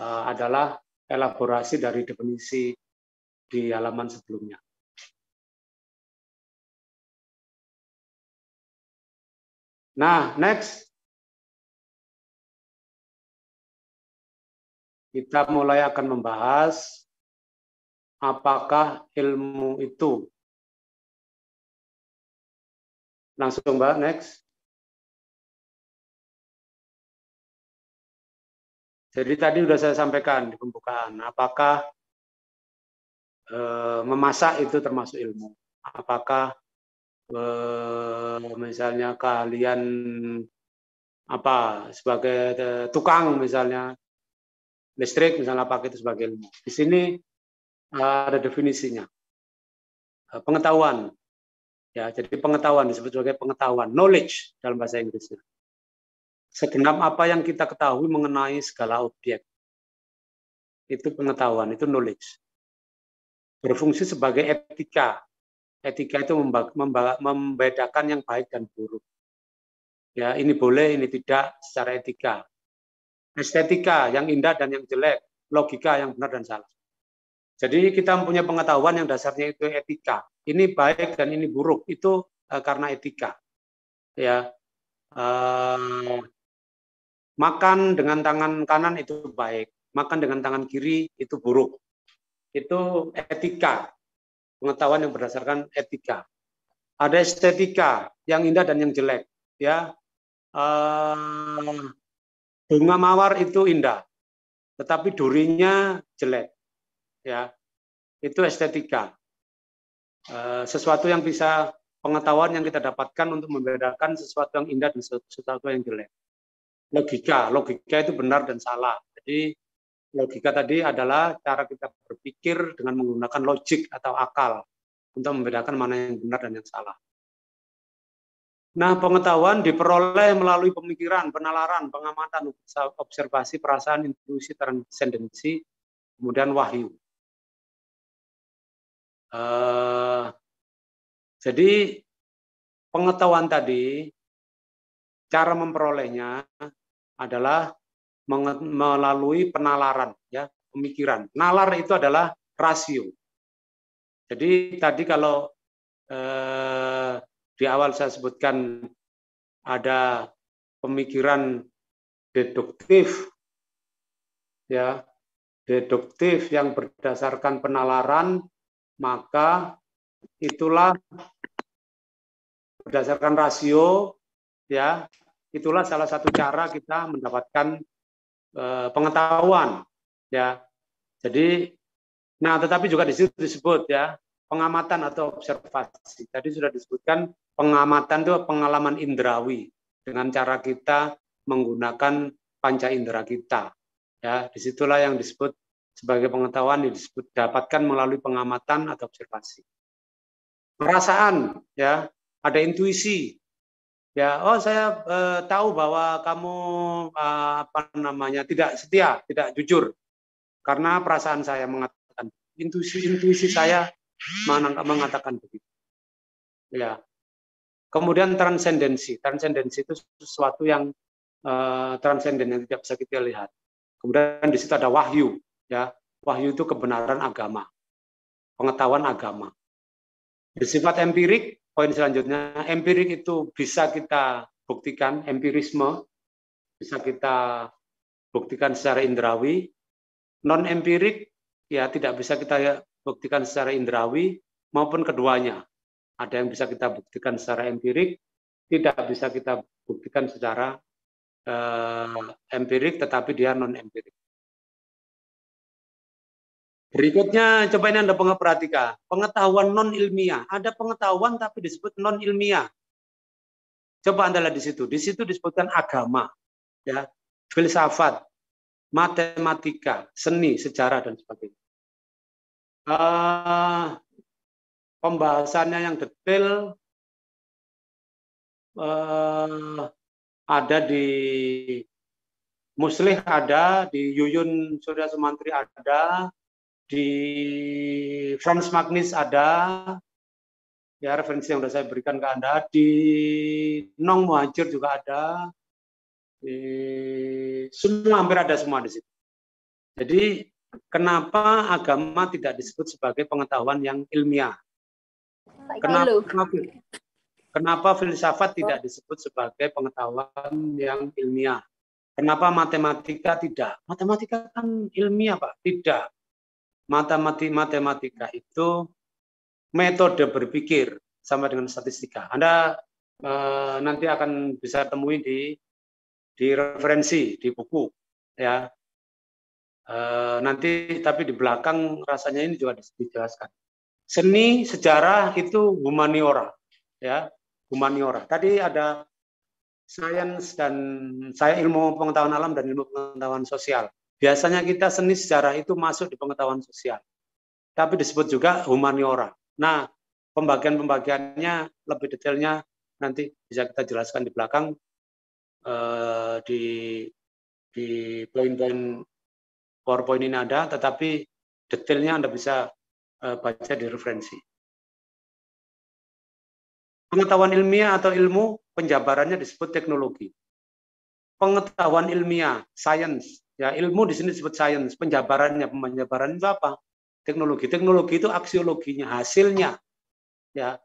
adalah elaborasi dari definisi di halaman sebelumnya. Nah, next. Kita mulai akan membahas apakah ilmu itu. Langsung, Mbak, next. Jadi tadi sudah saya sampaikan di pembukaan, apakah memasak itu termasuk ilmu? Apakah misalnya keahlian sebagai tukang misalnya listrik misalnya pakai itu sebagai ilmu. Di sini ada definisinya. Pengetahuan. Ya, jadi pengetahuan disebut sebagai pengetahuan, knowledge dalam bahasa Inggrisnya. Segenap apa yang kita ketahui mengenai segala objek. Itu pengetahuan, itu knowledge. Berfungsi sebagai etika. Etika itu membedakan yang baik dan buruk. Ya, ini boleh, ini tidak secara etika. Estetika, yang indah dan yang jelek. Logika, yang benar dan salah. Jadi kita mempunyai pengetahuan yang dasarnya itu etika. Ini baik dan ini buruk. Itu karena etika. Ya, makan dengan tangan kanan itu baik. Makan dengan tangan kiri itu buruk. Itu etika. Pengetahuan yang berdasarkan etika. Ada estetika, yang indah dan yang jelek. Ya, bunga mawar itu indah, tetapi durinya jelek. Ya, itu estetika. Sesuatu yang bisa pengetahuan yang kita dapatkan untuk membedakan sesuatu yang indah dan sesuatu yang jelek. Logika itu benar dan salah. Jadi Logika tadi adalah cara kita berpikir dengan menggunakan logik atau akal untuk membedakan mana yang benar dan yang salah. Nah, pengetahuan diperoleh melalui pemikiran, penalaran, pengamatan, observasi, perasaan, intuisi, transendensi, kemudian wahyu. Jadi pengetahuan tadi, cara memperolehnya adalah melalui penalaran, ya, pemikiran. Nalar itu adalah rasio. Jadi tadi kalau di awal saya sebutkan ada pemikiran deduktif, ya, deduktif yang berdasarkan penalaran, maka itulah berdasarkan rasio, ya, itulah salah satu cara kita mendapatkan pengetahuan, ya. Jadi, nah, tetapi juga di situ disebut, ya, pengamatan atau observasi. Tadi sudah disebutkan pengamatan itu pengalaman indrawi dengan cara kita menggunakan panca indera kita, ya. Disitulah yang disebut sebagai pengetahuan, yang disebut dapatkan melalui pengamatan atau observasi. Perasaan, ya, ada intuisi. Ya, oh saya tahu bahwa kamu tidak setia, tidak jujur, karena perasaan saya mengatakan, intuisi saya mengatakan begitu. Ya, kemudian transendensi itu sesuatu yang transenden yang tidak bisa kita lihat. Kemudian di situ ada wahyu, ya, wahyu itu kebenaran agama, pengetahuan agama. Bersifat empirik. Poin selanjutnya, empirik itu bisa kita buktikan, empirisme bisa kita buktikan secara indrawi. Non empirik ya tidak bisa kita buktikan secara indrawi maupun keduanya. Ada yang bisa kita buktikan secara empirik, tidak bisa kita buktikan secara empirik, tetapi dia non empirik. Berikutnya, coba ini Anda perhatikan. Pengetahuan non-ilmiah. Ada pengetahuan tapi disebut non-ilmiah. Coba Anda lihat di situ. Di situ disebutkan agama, ya, filsafat, matematika, seni, sejarah, dan sebagainya. Pembahasannya yang detail ada di Muslih, ada di Yuyun Surya Sumantri, ada di Franz Magnus, ada, ya, referensi yang sudah saya berikan ke Anda, di Nong Muhajir juga ada, semua hampir ada semua di situ. Jadi kenapa agama tidak disebut sebagai pengetahuan yang ilmiah? Kenapa filsafat tidak disebut sebagai pengetahuan yang ilmiah? Kenapa matematika tidak? Matematika kan ilmiah, Pak. Tidak. Matematika itu metode berpikir sama dengan statistika. Anda nanti akan bisa temui di referensi di buku, ya. Nanti tapi di belakang rasanya ini juga dijelaskan. Seni, sejarah itu humaniora, ya, humaniora. Tadi ada sains dan saya ilmu pengetahuan alam dan ilmu pengetahuan sosial. Biasanya kita seni sejarah itu masuk di pengetahuan sosial, tapi disebut juga humaniora. Nah, pembagian-pembagiannya lebih detailnya nanti bisa kita jelaskan di belakang di poin-poin PowerPoint ini ada, tetapi detailnya Anda bisa baca di referensi. Pengetahuan ilmiah atau ilmu penjabarannya disebut teknologi. Pengetahuan ilmiah, sains. Ya, ilmu di sini disebut sains, penjabaran itu apa? Teknologi. Teknologi itu aksiologinya, hasilnya. Ya.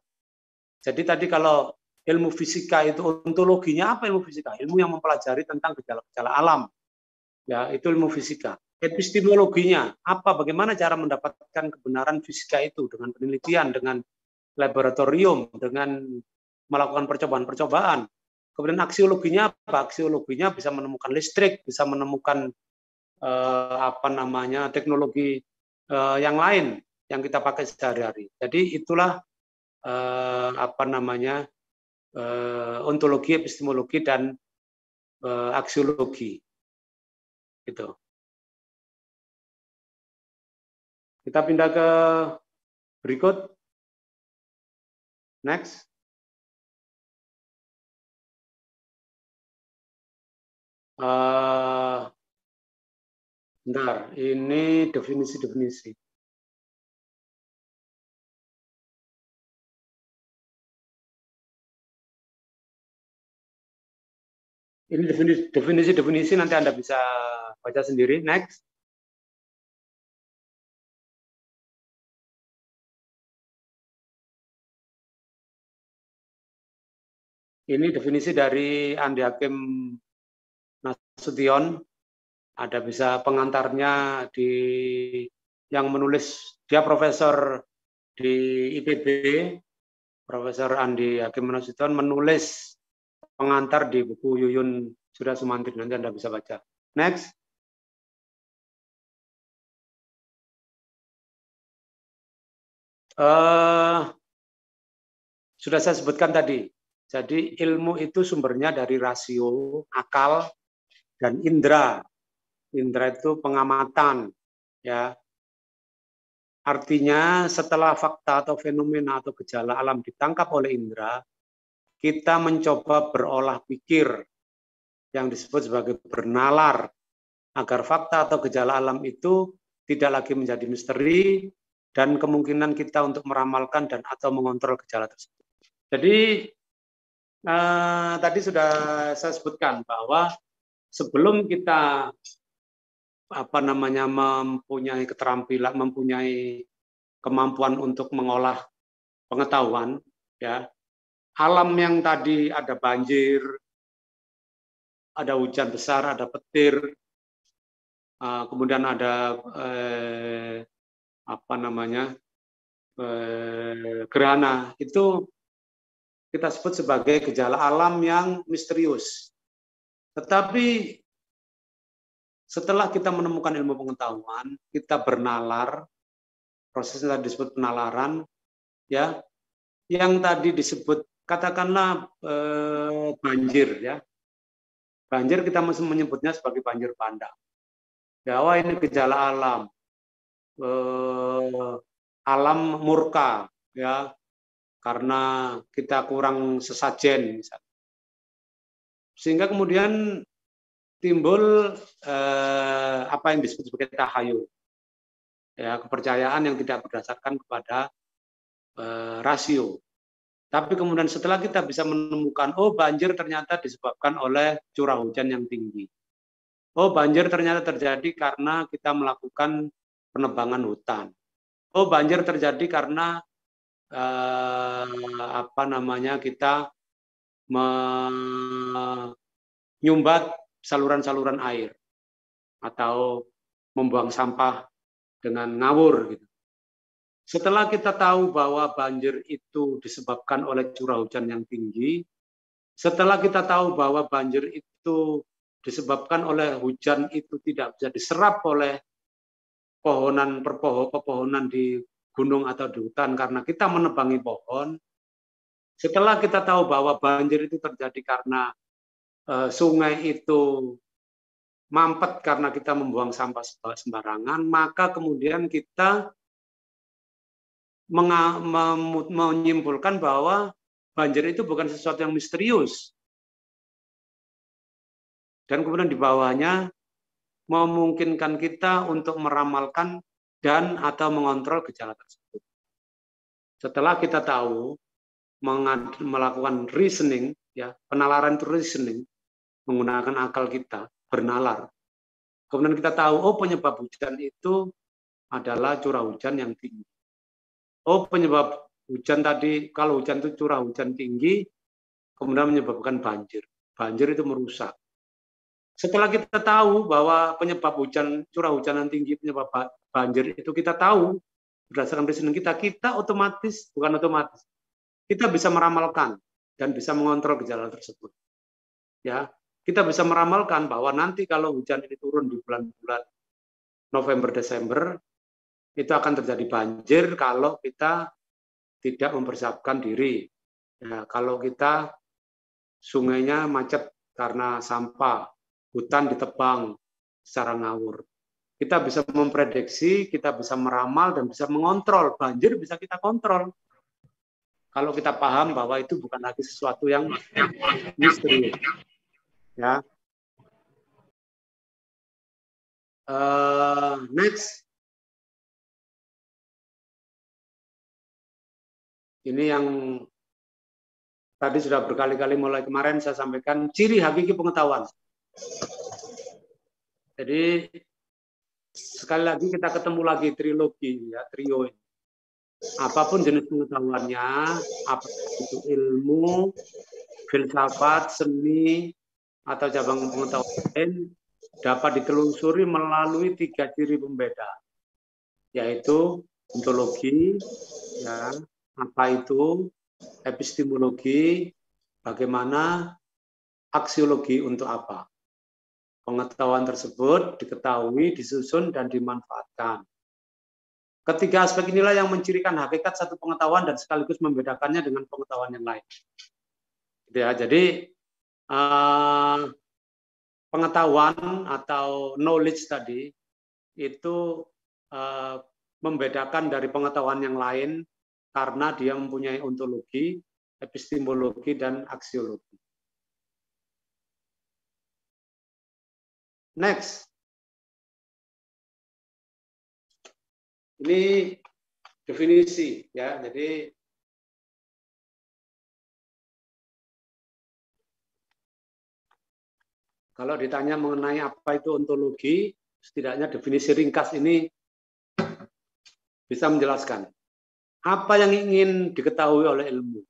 Jadi tadi kalau ilmu fisika itu ontologinya apa ilmu fisika? Ilmu yang mempelajari tentang gejala-gejala alam. Ya, itu ilmu fisika. Epistemologinya apa? Bagaimana cara mendapatkan kebenaran fisika itu dengan penelitian, dengan laboratorium, dengan melakukan percobaan-percobaan. Kemudian aksiologinya apa? Aksiologinya bisa menemukan listrik, bisa menemukan teknologi yang lain yang kita pakai sehari-hari. Jadi itulah ontologi, epistemologi, dan aksiologi. Gitu. Kita pindah ke berikut. Next. Bentar, ini definisi-definisi. Ini definisi-definisi nanti Anda bisa baca sendiri. Next. Ini definisi dari Andi Hakim Nasution. Ada bisa pengantarnya di yang menulis, dia profesor di IPB, Profesor Andi Hakim Nasution menulis pengantar di buku Yuyun Surya Sumantri. Nanti Anda bisa baca. Next. Sudah saya sebutkan tadi. Jadi ilmu itu sumbernya dari rasio, akal, dan indera. Indera itu pengamatan, ya. Artinya setelah fakta atau fenomena atau gejala alam ditangkap oleh indera, kita mencoba berolah pikir yang disebut sebagai bernalar agar fakta atau gejala alam itu tidak lagi menjadi misteri dan kemungkinan kita untuk meramalkan dan atau mengontrol gejala tersebut. Jadi tadi sudah saya sebutkan bahwa sebelum kita mempunyai keterampilan, mempunyai kemampuan untuk mengolah pengetahuan, ya, alam yang tadi ada banjir, ada hujan besar, ada petir, kemudian ada gerhana, itu kita sebut sebagai gejala alam yang misterius. Tetapi setelah kita menemukan ilmu pengetahuan, kita bernalar, prosesnya disebut penalaran, ya, yang tadi disebut katakanlah banjir, ya, banjir kita masih menyebutnya sebagai banjir bandang. Bahwa ini gejala alam, alam murka, ya, karena kita kurang sesajen, misalnya. Sehingga kemudian timbul apa yang disebut sebagai tahayul, ya, kepercayaan yang tidak berdasarkan kepada rasio. Tapi kemudian setelah kita bisa menemukan, oh banjir ternyata disebabkan oleh curah hujan yang tinggi. Oh banjir ternyata terjadi karena kita melakukan penebangan hutan. Oh banjir terjadi karena kita menyumbat saluran-saluran air atau membuang sampah dengan ngawur, gitu. Setelah kita tahu bahwa banjir itu disebabkan oleh curah hujan yang tinggi, setelah kita tahu bahwa banjir itu disebabkan oleh hujan itu tidak bisa diserap oleh pepohonan di gunung atau di hutan karena kita menebangi pohon, setelah kita tahu bahwa banjir itu terjadi karena sungai itu mampet karena kita membuang sampah sembarangan, maka kemudian kita menyimpulkan bahwa banjir itu bukan sesuatu yang misterius. Dan kemudian di bawahnya memungkinkan kita untuk meramalkan dan atau mengontrol gejala tersebut. Setelah kita tahu melakukan reasoning, ya, penalaran itu reasoning, menggunakan akal kita, bernalar. Kemudian kita tahu, oh penyebab hujan itu adalah curah hujan yang tinggi. Oh penyebab hujan tadi, kalau hujan itu curah hujan tinggi, kemudian menyebabkan banjir. Banjir itu merusak. Setelah kita tahu bahwa penyebab curah hujan yang tinggi, penyebab banjir itu kita tahu, berdasarkan reasoning kita otomatis, bukan otomatis, kita bisa meramalkan dan bisa mengontrol gejala tersebut. Ya, kita bisa meramalkan bahwa nanti kalau hujan ini turun di bulan-bulan November, Desember, itu akan terjadi banjir kalau kita tidak mempersiapkan diri. Ya, kalau kita sungainya macet karena sampah, hutan ditebang secara ngawur. Kita bisa memprediksi, kita bisa meramal, dan bisa mengontrol. Banjir bisa kita kontrol. Kalau kita paham bahwa itu bukan lagi sesuatu yang misterius. Ya. Next. Ini yang tadi sudah berkali-kali mulai kemarin saya sampaikan, ciri hakiki pengetahuan. Jadi sekali lagi kita ketemu lagi trilogi, ya, trio ini. Apapun jenis pengetahuannya, apakah itu ilmu, filsafat, seni, atau cabang pengetahuan lain, dapat ditelusuri melalui 3 ciri pembeda, yaitu ontologi, ya, apa itu, epistemologi, bagaimana, aksiologi untuk apa. Pengetahuan tersebut diketahui, disusun, dan dimanfaatkan. Ketiga aspek inilah yang mencirikan hakikat satu pengetahuan dan sekaligus membedakannya dengan pengetahuan yang lain. Ya, jadi pengetahuan atau knowledge tadi itu membedakan dari pengetahuan yang lain karena dia mempunyai ontologi, epistemologi, dan aksiologi. Next. Ini definisi, ya. Jadi kalau ditanya mengenai apa itu ontologi, setidaknya definisi ringkas ini bisa menjelaskan apa yang ingin diketahui oleh ilmu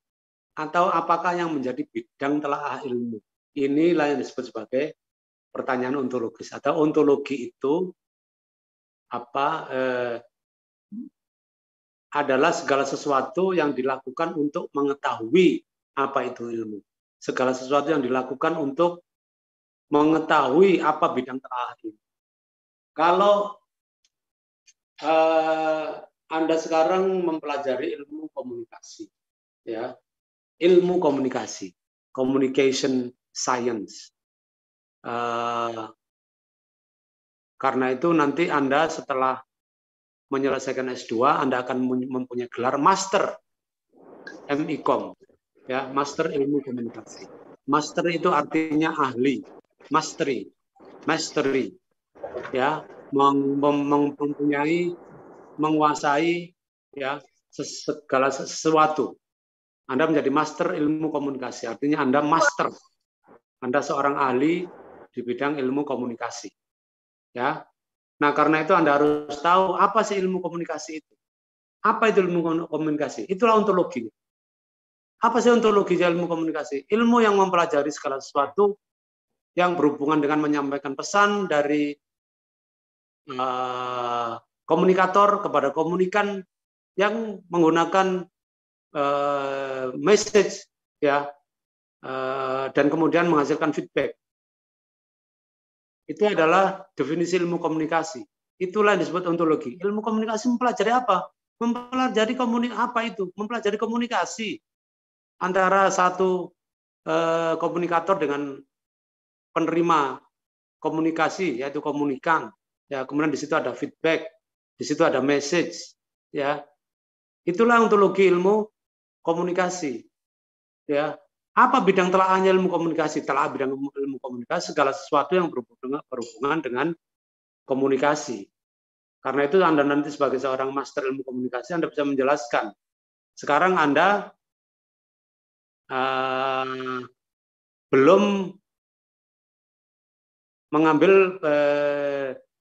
atau apakah yang menjadi bidang telaah ilmu. Inilah yang disebut sebagai pertanyaan ontologis, atau ontologi itu adalah segala sesuatu yang dilakukan untuk mengetahui apa itu ilmu. Segala sesuatu yang dilakukan untuk mengetahui apa bidang telaah ilmu. Kalau Anda sekarang mempelajari ilmu komunikasi, ya, ilmu komunikasi, communication science. Karena itu nanti Anda setelah menyelesaikan S2, Anda akan mempunyai gelar Master MIKOM, ya, Master Ilmu Komunikasi. Master itu artinya ahli, mastery, ya, mempunyai, menguasai, ya, segala sesuatu. Anda menjadi Master Ilmu Komunikasi, artinya Anda master, Anda seorang ahli di bidang ilmu komunikasi, ya. Nah, karena itu Anda harus tahu apa sih ilmu komunikasi itu. Apa itu ilmu komunikasi? Itulah ontologi. Apa sih ontologi ilmu komunikasi? Ilmu yang mempelajari segala sesuatu yang berhubungan dengan menyampaikan pesan dari komunikator kepada komunikan yang menggunakan message, ya, dan kemudian menghasilkan feedback. Itu adalah definisi ilmu komunikasi. Itulah yang disebut ontologi. Ilmu komunikasi mempelajari apa? Mempelajari mempelajari komunikasi antara satu komunikator dengan penerima komunikasi, yaitu komunikan. Ya, kemudian di situ ada feedback, di situ ada message, ya. Itulah ontologi ilmu komunikasi. Ya. Apa bidang telaahnya ilmu komunikasi? Telah bidang ilmu komunikasi segala sesuatu yang berhubungan dengan komunikasi. Karena itu Anda nanti sebagai seorang master ilmu komunikasi, Anda bisa menjelaskan. Sekarang Anda belum mengambil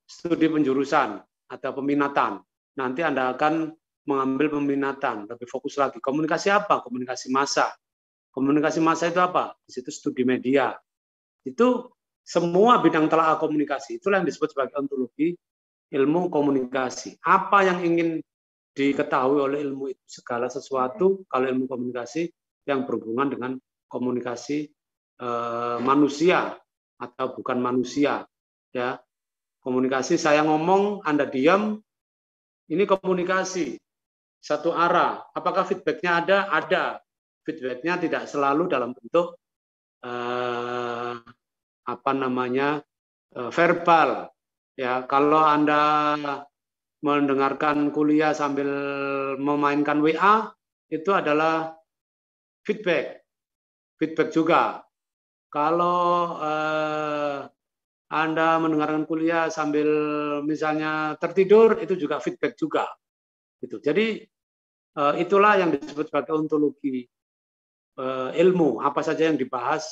studi penjurusan atau peminatan. Nanti Anda akan mengambil peminatan, lebih fokus lagi. Komunikasi apa? Komunikasi massa. Komunikasi massa itu apa? Di situ studi media. Itu semua bidang telaah komunikasi. Itulah yang disebut sebagai ontologi ilmu komunikasi. Apa yang ingin diketahui oleh ilmu itu? Segala sesuatu, kalau ilmu komunikasi, yang berhubungan dengan komunikasi manusia atau bukan manusia. Ya, komunikasi saya ngomong, Anda diam, ini komunikasi. Satu arah. Apakah feedbacknya ada? Ada. Feedbacknya tidak selalu dalam bentuk verbal, Ya, kalau Anda mendengarkan kuliah sambil memainkan WA, itu adalah feedback juga. Kalau Anda mendengarkan kuliah sambil misalnya tertidur, itu juga feedback juga. Gitu. Jadi itulah yang disebut sebagai ontologi ilmu. Apa saja yang dibahas,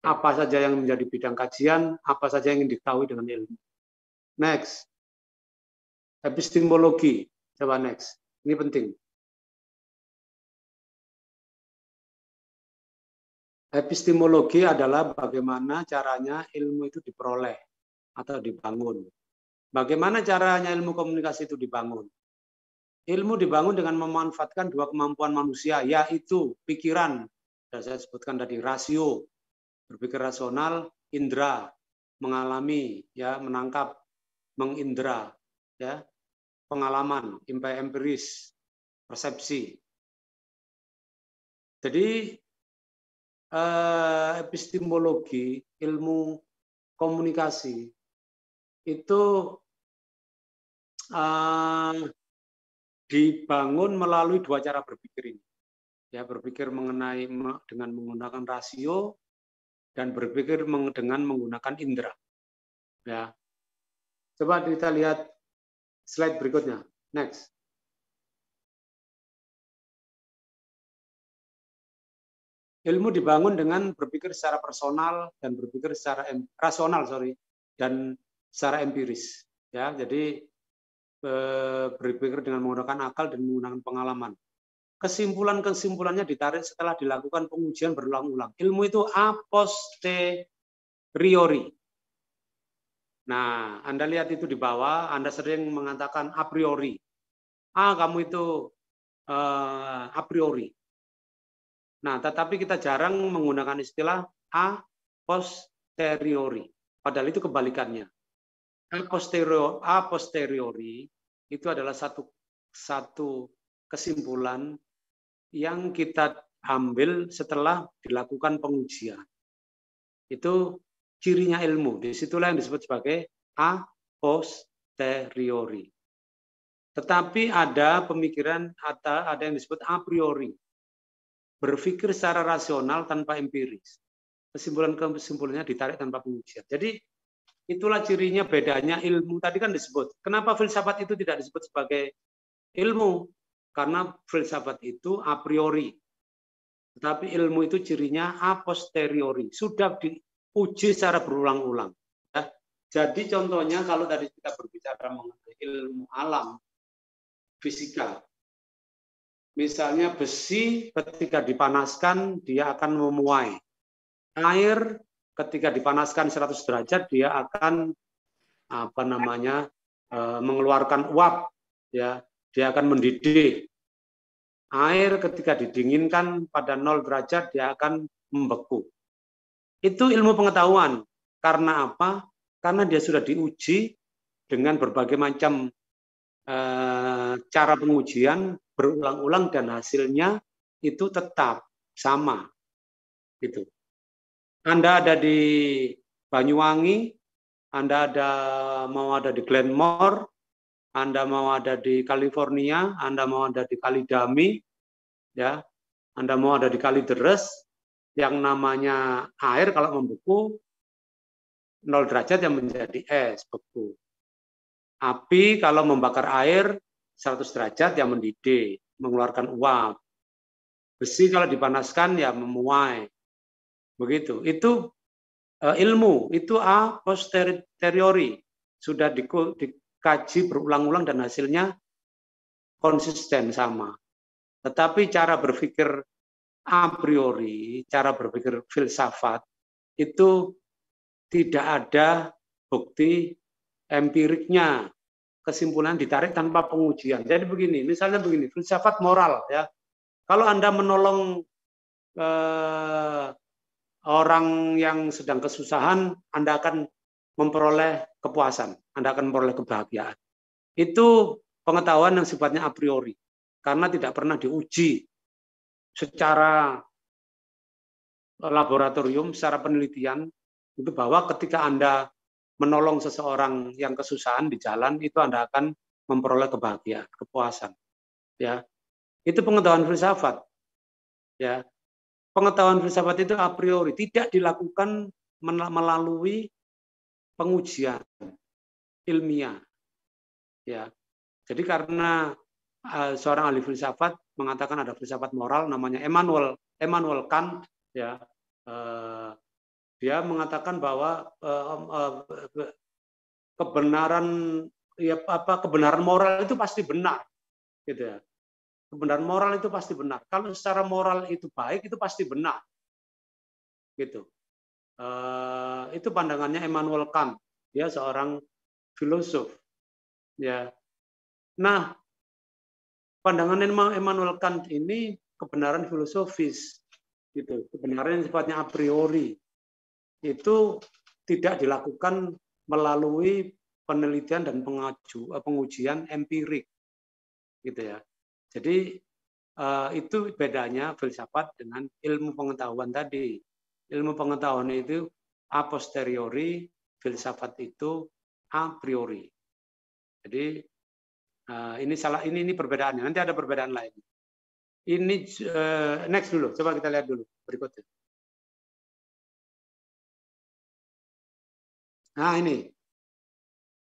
apa saja yang menjadi bidang kajian, apa saja yang ingin diketahui dengan ilmu. Next, epistemologi. Coba next. Ini penting. Epistemologi adalah bagaimana caranya ilmu itu diperoleh atau dibangun. Bagaimana caranya ilmu komunikasi itu dibangun? Ilmu dibangun dengan memanfaatkan dua kemampuan manusia, yaitu pikiran, sudah saya sebutkan tadi, rasio, berpikir rasional, indera, mengalami, ya, menangkap, mengindra, ya, pengalaman, empiris, persepsi. Jadi epistemologi, ilmu komunikasi itu dibangun melalui dua cara berpikir ini. Ya, berpikir mengenai dengan menggunakan rasio dan berpikir dengan menggunakan indera. Ya. Coba kita lihat slide berikutnya. Next. Ilmu dibangun dengan berpikir secara personal dan berpikir secara rasional, dan secara empiris. Ya, jadi berpikir dengan menggunakan akal dan menggunakan pengalaman. Kesimpulan-kesimpulannya ditarik setelah dilakukan pengujian berulang-ulang. Ilmu itu a posteriori. Nah, Anda lihat itu di bawah, Anda sering mengatakan a priori. Kamu itu a priori. Nah, tetapi kita jarang menggunakan istilah a posteriori. Padahal itu kebalikannya. A posteriori itu adalah satu kesimpulan yang kita ambil setelah dilakukan pengujian. Itu cirinya ilmu. Disitulah yang disebut sebagai a posteriori. Tetapi ada pemikiran atau ada yang disebut a priori. Berpikir secara rasional tanpa empiris. Kesimpulan-kesimpulannya ditarik tanpa pengujian. Jadi itulah cirinya bedanya ilmu. Tadi kan disebut. Kenapa filsafat itu tidak disebut sebagai ilmu? Karena filsafat itu a priori. Tetapi ilmu itu cirinya a posteriori. Sudah diuji secara berulang-ulang. Ya. Jadi contohnya kalau tadi kita berbicara mengenai ilmu alam, fisika. Misalnya besi ketika dipanaskan dia akan memuai. Air ketika dipanaskan 100 derajat dia akan mengeluarkan uap, ya, dia akan mendidih. Air ketika didinginkan pada 0 derajat dia akan membeku. Itu ilmu pengetahuan. Karena apa? Karena dia sudah diuji dengan berbagai macam cara pengujian berulang-ulang dan hasilnya itu tetap sama. Gitu. Anda ada di Banyuwangi, Anda mau ada di Glenmore, Anda mau ada di California, Anda mau ada di Kalidami, ya, Anda mau ada di Kalideres, yang namanya air kalau membeku 0 derajat yang menjadi es, beku. Api kalau membakar air 100 derajat yang mendidih, mengeluarkan uap. Besi kalau dipanaskan ya memuai. Begitu. Itu ilmu, itu a posteriori. Sudah dikaji berulang-ulang dan hasilnya konsisten sama. Tetapi cara berpikir a priori, cara berpikir filsafat itu tidak ada bukti empiriknya, kesimpulan ditarik tanpa pengujian. Jadi begini, misalnya begini, filsafat moral, ya. Kalau Anda menolong orang yang sedang kesusahan, Anda akan memperoleh kepuasan, Anda akan memperoleh kebahagiaan. Itu pengetahuan yang sifatnya a priori, karena tidak pernah diuji secara laboratorium, secara penelitian, itu bahwa ketika Anda menolong seseorang yang kesusahan di jalan, itu Anda akan memperoleh kebahagiaan, kepuasan. Ya, itu pengetahuan filsafat. Ya, pengetahuan filsafat itu a priori tidak dilakukan melalui pengujian ilmiah. Ya, jadi karena seorang ahli filsafat mengatakan ada filsafat moral namanya Immanuel Kant, ya, dia mengatakan bahwa kebenaran moral itu pasti benar, gitu ya. Kebenaran moral itu pasti benar. Kalau secara moral itu baik, itu pasti benar, gitu. Itu pandangannya Immanuel Kant. Dia seorang filosof, ya. Nah, pandangan Immanuel Kant ini kebenaran filosofis, gitu. Kebenaran yang sifatnya a priori itu tidak dilakukan melalui penelitian dan pengujian empirik, gitu ya. Jadi itu bedanya filsafat dengan ilmu pengetahuan tadi. Ilmu pengetahuan itu a posteriori, filsafat itu a priori. Jadi ini perbedaannya. Nanti ada perbedaan lain. Ini next dulu. Coba kita lihat dulu berikutnya. Nah ini.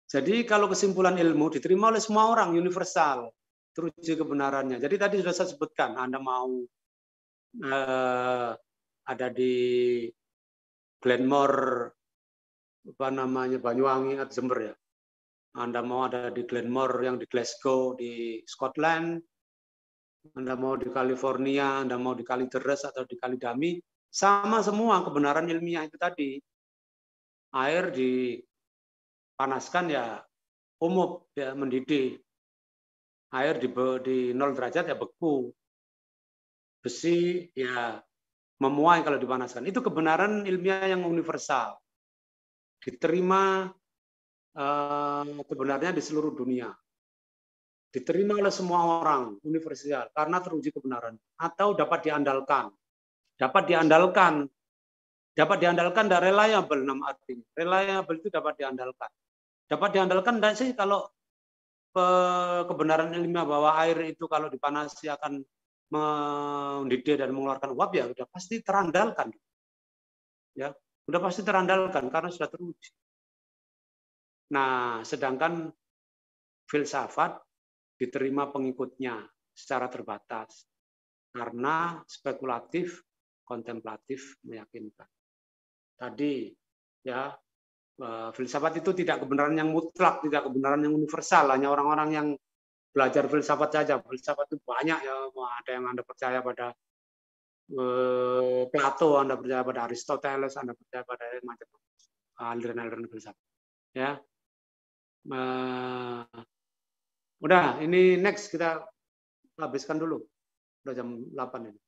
Jadi kalau kesimpulan ilmu diterima oleh semua orang, universal, teruji kebenarannya. Jadi tadi sudah saya sebutkan, Anda mau ada di Glenmore, apa namanya, Banyuwangi atau Jember ya. Anda mau ada di Glenmore yang di Glasgow di Scotland, Anda mau di California, Anda mau di Kalideres atau di Kalidami, sama semua kebenaran ilmiah itu tadi. Air dipanaskan ya umum, ya mendidih. Air di 0 derajat ya beku. Besi ya memuai kalau dipanaskan. Itu kebenaran ilmiah yang universal. Diterima sebenarnya di seluruh dunia. Diterima oleh semua orang, universal, karena teruji kebenaran. Atau dapat diandalkan. Dapat diandalkan dan reliable nama artinya. Reliable itu dapat diandalkan. Dapat diandalkan enggak sih kalau kebenaran ilmiah bahwa air itu kalau dipanasi akan mendidih dan mengeluarkan uap, ya udah pasti terandalkan. Ya, udah pasti terandalkan karena sudah teruji. Nah, sedangkan filsafat diterima pengikutnya secara terbatas karena spekulatif, kontemplatif, meyakinkan. Tadi ya, filsafat itu tidak kebenaran yang mutlak, tidak kebenaran yang universal, hanya orang-orang yang belajar filsafat saja. Filsafat itu banyak ya, ada yang Anda percaya pada Plato, Anda percaya pada Aristoteles, Anda percaya pada macam aliran-aliran filsafat. Ya, udah, ini next kita habiskan dulu. Udah jam 8 ini.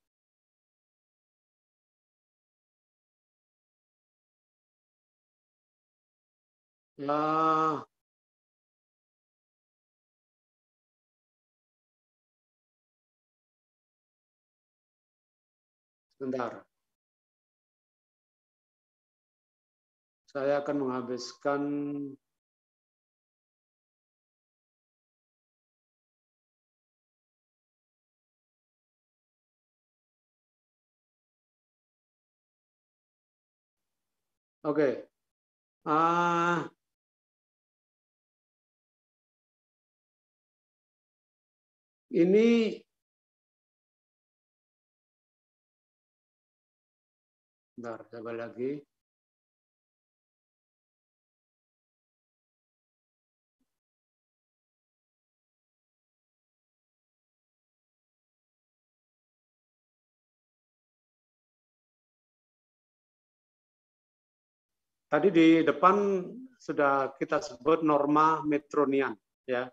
Sebentar. Saya akan menghabiskan oke. Ini bentar, coba lagi. Tadi di depan sudah kita sebut norma Metronian, ya.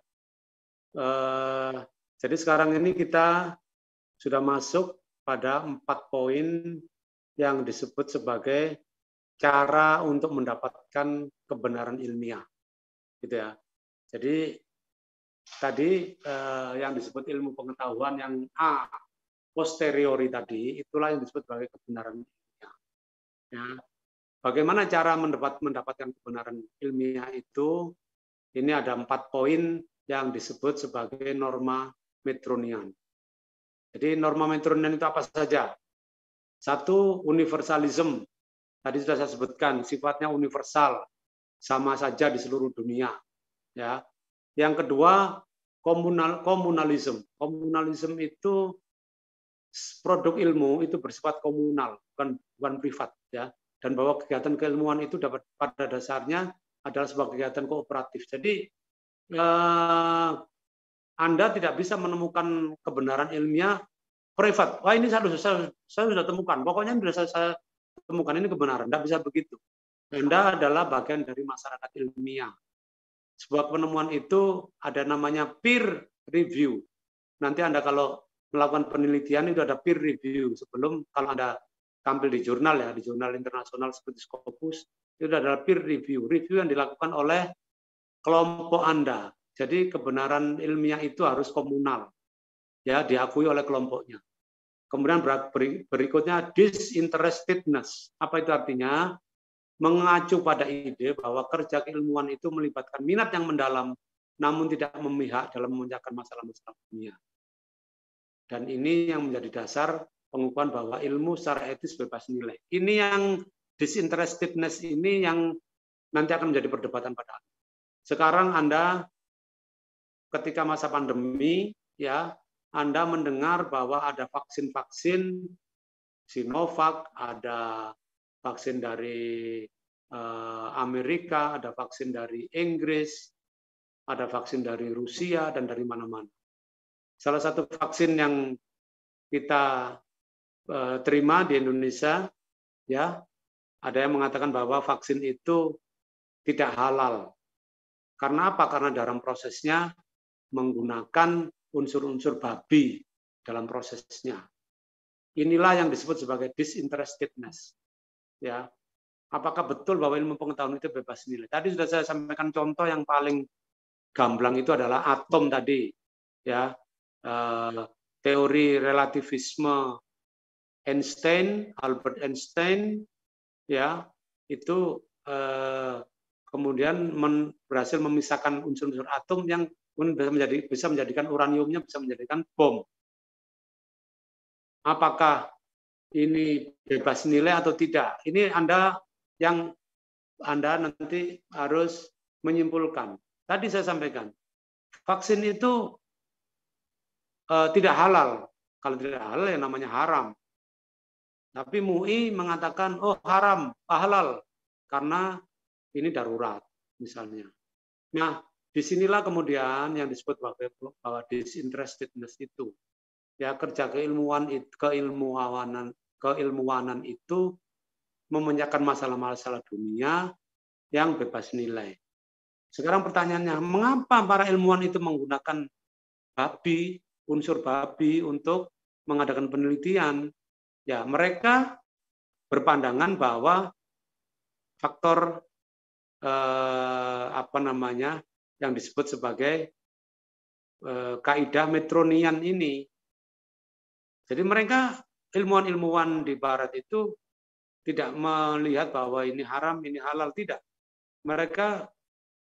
Jadi sekarang ini kita sudah masuk pada 4 poin yang disebut sebagai cara untuk mendapatkan kebenaran ilmiah, gitu ya. Jadi tadi yang disebut ilmu pengetahuan yang a posteriori tadi, itulah yang disebut sebagai kebenaran ilmiah. Ya. bagaimana cara mendapatkan kebenaran ilmiah itu? Ini ada 4 poin yang disebut sebagai norma Metronian. Jadi norma Metronian itu apa saja? 1, universalism. Tadi sudah saya sebutkan, sifatnya universal, sama saja di seluruh dunia. Ya. Yang kedua, komunalisme. Komunalisme itu produk ilmu itu bersifat komunal, bukan privat, ya. Dan bahwa kegiatan keilmuan itu dapat pada dasarnya adalah sebuah kegiatan kooperatif. Jadi Anda tidak bisa menemukan kebenaran ilmiah privat. Wah, ini saya sudah temukan. Pokoknya sudah saya temukan ini kebenaran. Tidak bisa begitu. Anda adalah bagian dari masyarakat ilmiah. Sebuah penemuan itu ada namanya peer review. Nanti Anda kalau melakukan penelitian itu ada peer review. Sebelum kalau Anda tampil di jurnal, ya, di jurnal internasional seperti Scopus, itu adalah peer review. Review yang dilakukan oleh kelompok Anda. Jadi kebenaran ilmiah itu harus komunal, ya, diakui oleh kelompoknya. Kemudian berikutnya disinterestedness. Apa itu artinya? Mengacu pada ide bahwa kerja keilmuan itu melibatkan minat yang mendalam, namun tidak memihak dalam memecahkan masalah-masalah dunia. Dan ini yang menjadi dasar pengukuhan bahwa ilmu secara etis bebas nilai. Ini yang disinterestedness ini yang nanti akan menjadi perdebatan pada Anda. Sekarang Anda ketika masa pandemi, ya, Anda mendengar bahwa ada vaksin-vaksin Sinovac, ada vaksin dari Amerika, ada vaksin dari Inggris, ada vaksin dari Rusia, dan dari mana-mana. Salah satu vaksin yang kita terima di Indonesia, ya, ada yang mengatakan bahwa vaksin itu tidak halal. Karena apa? Karena dalam prosesnya menggunakan unsur-unsur babi dalam prosesnya. Inilah yang disebut sebagai disinterestedness. Ya, apakah betul bahwa ilmu pengetahuan itu bebas nilai? Tadi sudah saya sampaikan contoh yang paling gamblang itu adalah atom tadi. Ya, teori relativisme Albert Einstein, ya, itu kemudian berhasil memisahkan unsur-unsur atom yang bisa menjadikan uraniumnya bisa menjadikan bom. Apakah ini bebas nilai atau tidak? Ini Anda nanti harus menyimpulkan. Tadi saya sampaikan, vaksin itu tidak halal. Kalau tidak halal ya namanya haram. Tapi MUI mengatakan, oh haram, halal, karena ini darurat, misalnya. Nah, disinilah kemudian yang disebut bahwa disinterestedness itu. Ya, kerja keilmuanan itu memecahkan masalah-masalah dunia yang bebas nilai. Sekarang pertanyaannya, mengapa para ilmuwan itu menggunakan unsur babi untuk mengadakan penelitian? Ya, mereka berpandangan bahwa faktor yang disebut sebagai kaidah Metronian ini. Jadi mereka ilmuwan-ilmuwan di Barat itu tidak melihat bahwa ini haram, ini halal, tidak. Mereka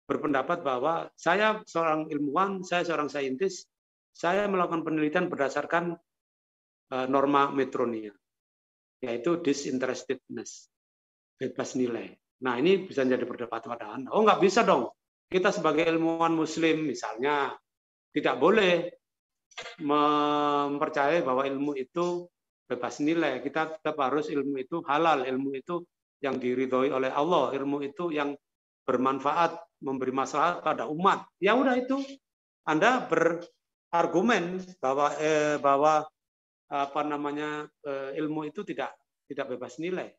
berpendapat bahwa saya seorang ilmuwan, saya seorang saintis, saya melakukan penelitian berdasarkan norma Metronian, yaitu disinterestedness, bebas nilai. Nah, ini bisa jadi perdebatan pada Anda. Oh, nggak bisa dong. Kita sebagai ilmuwan Muslim, misalnya, tidak boleh mempercayai bahwa ilmu itu bebas nilai. Kita tetap harus ilmu itu halal, ilmu itu yang diridhoi oleh Allah, ilmu itu yang bermanfaat, memberi maslahat pada umat. Ya udah itu, Anda berargumen bahwa ilmu itu tidak bebas nilai.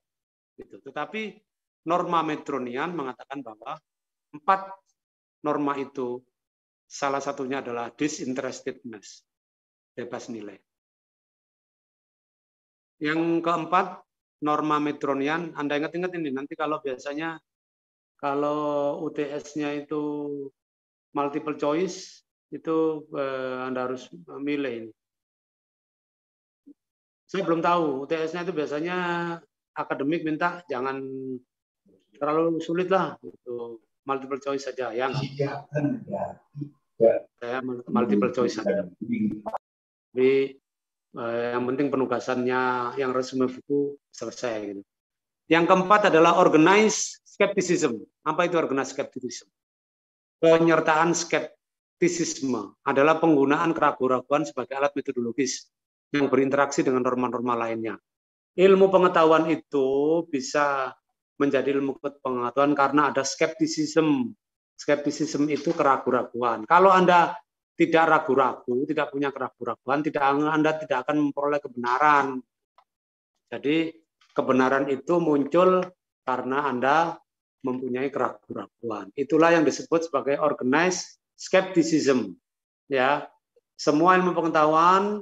Gitu. Tetapi norma Metronian mengatakan bahwa 4 norma itu salah satunya adalah disinterestedness, bebas nilai. Yang keempat, norma Metronian, Anda ingat-ingat ini, nanti kalau biasanya kalau UTS-nya itu multiple choice, itu Anda harus memilih ini. Saya belum tahu, UTS-nya itu biasanya akademik minta jangan terlalu sulit lah, itu multiple choice saja ya. Saya multiple choice saja. Jadi yang penting penugasannya, yang resume buku selesai. Gitu. Yang keempat adalah organized skepticism. Apa itu organized skepticism? Penyertaan skeptisisme adalah penggunaan keraguan-raguan sebagai alat metodologis yang berinteraksi dengan norma-norma lainnya. Ilmu pengetahuan itu bisa menjadi ilmu pengetahuan karena ada skeptisisme. Skeptisisme itu keraguan-raguan. Kalau Anda tidak ragu-ragu, tidak punya keraguan-raguan, Anda tidak akan memperoleh kebenaran. Jadi kebenaran itu muncul karena Anda mempunyai keraguan-raguan. Itulah yang disebut sebagai organized skepticism. Ya, semua ilmu pengetahuan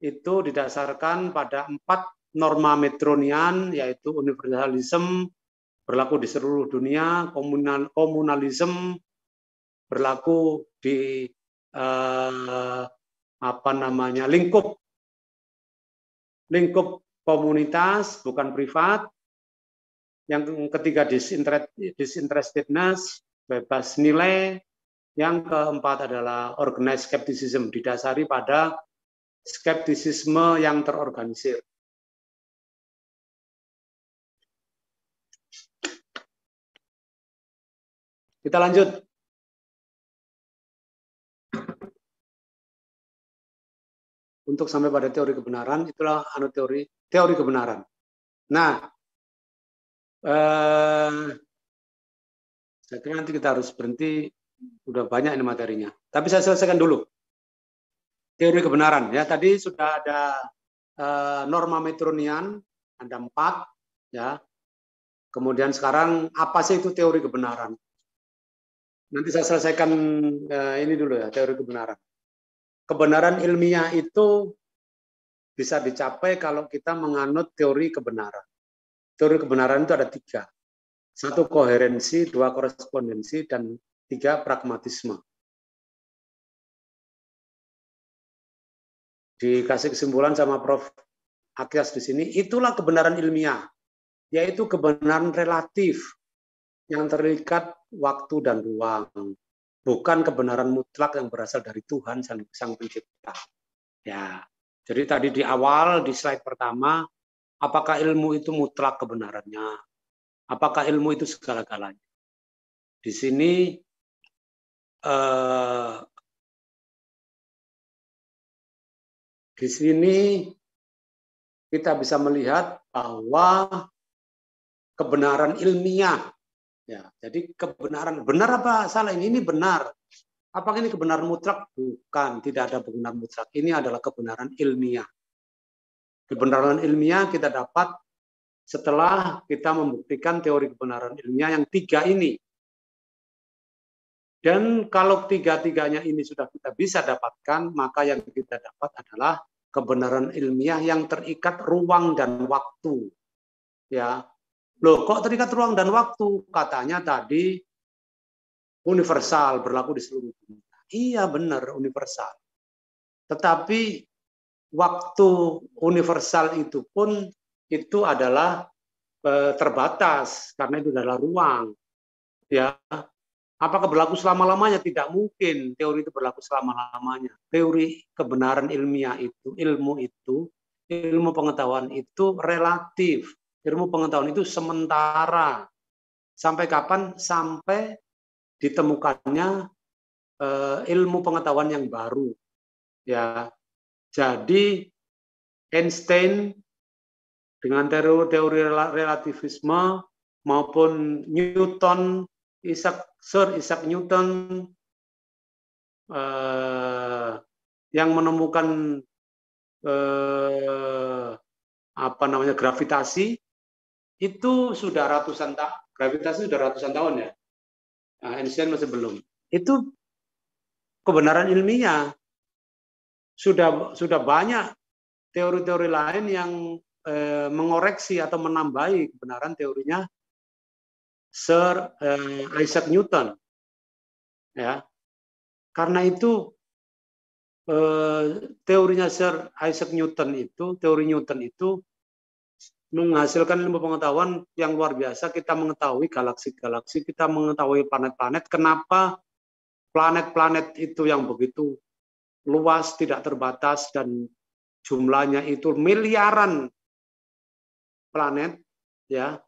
itu didasarkan pada 4 norma Metronian, yaitu universalism, berlaku di seluruh dunia, komunalisme, berlaku di lingkup komunitas, bukan privat. Yang ketiga disinterestedness, bebas nilai. Yang keempat adalah organized skepticism, didasari pada skeptisisme yang terorganisir. Kita lanjut. Untuk sampai pada teori kebenaran, itulah teori kebenaran. Nah, saya kira nanti kita harus berhenti, udah banyak ini materinya. Tapi saya selesaikan dulu. Teori kebenaran, ya tadi sudah ada norma Metronian, ada 4, ya. Kemudian sekarang apa sih itu teori kebenaran? Nanti saya selesaikan ini dulu ya, teori kebenaran. Kebenaran ilmiah itu bisa dicapai kalau kita menganut teori kebenaran. Teori kebenaran itu ada 3. 1 koherensi, 2 korespondensi, dan 3 pragmatisme. Dikasih kesimpulan sama Prof. Akyas di sini, itulah kebenaran ilmiah, yaitu kebenaran relatif yang terikat waktu dan ruang. Bukan kebenaran mutlak yang berasal dari Tuhan Sang Pencipta. Ya, jadi tadi di awal di slide pertama, apakah ilmu itu mutlak kebenarannya? Apakah ilmu itu segala-galanya? Di sini kita bisa melihat bahwa kebenaran ilmiah. Ya, jadi kebenaran benar apa salah ini benar. Apakah ini kebenaran mutlak? Bukan, tidak ada kebenaran mutlak. Ini adalah kebenaran ilmiah. Kebenaran ilmiah kita dapat setelah kita membuktikan teori kebenaran ilmiah yang 3 ini. Dan kalau 3-tiganya ini sudah kita bisa dapatkan, maka yang kita dapat adalah kebenaran ilmiah yang terikat ruang dan waktu. Ya. Loh, kok terikat ruang dan waktu? Katanya tadi universal, berlaku di seluruh dunia. Iya, benar, universal. Tetapi waktu universal itu pun itu adalah terbatas, karena itu adalah ruang. Ya. Apakah berlaku selama-lamanya? Tidak mungkin teori itu berlaku selama-lamanya. Teori kebenaran ilmiah itu, ilmu pengetahuan itu relatif. Ilmu pengetahuan itu sementara. Sampai kapan? Sampai ditemukannya ilmu pengetahuan yang baru. Ya, jadi Einstein dengan teori relativisme maupun Newton, Sir Isaac Newton yang menemukan gravitasi itu sudah ratusan tahun. Gravitasi sudah ratusan tahun ya. Nah, Einstein masih belum. Itu kebenaran ilmiah. Sudah banyak teori-teori lain yang mengoreksi atau menambahi kebenaran teorinya Sir Isaac Newton. Ya. Karena itu teorinya Sir Isaac Newton itu, teori Newton itu menghasilkan ilmu pengetahuan yang luar biasa. Kita mengetahui galaksi-galaksi, kita mengetahui planet-planet. Kenapa planet-planet itu yang begitu luas, tidak terbatas, dan jumlahnya itu miliaran planet, ya.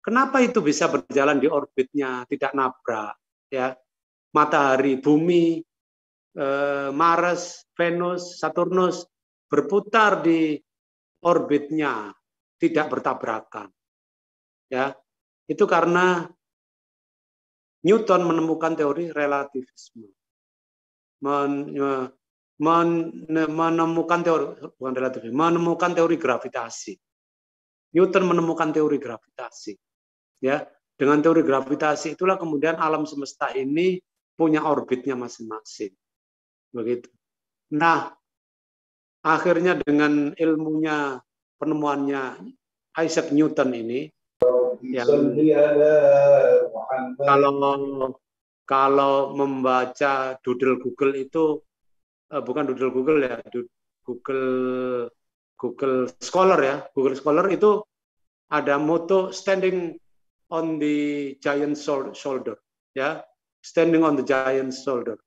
Kenapa itu bisa berjalan di orbitnya, tidak nabrak, ya. Matahari, bumi, Mars, Venus, Saturnus berputar di orbitnya, tidak bertabrakan. Ya, itu karena Newton menemukan teori relativisme. Menemukan teori gravitasi. Newton menemukan teori gravitasi. Ya, dengan teori gravitasi itulah kemudian alam semesta ini punya orbitnya masing-masing. Begitu. Nah, akhirnya dengan ilmunya, penemuannya Isaac Newton ini, yang kalau membaca doodle Google itu bukan doodle Google ya, Google Scholar ya, Google Scholar itu ada moto standing on the giant shoulder, ya, standing on the giant shoulder,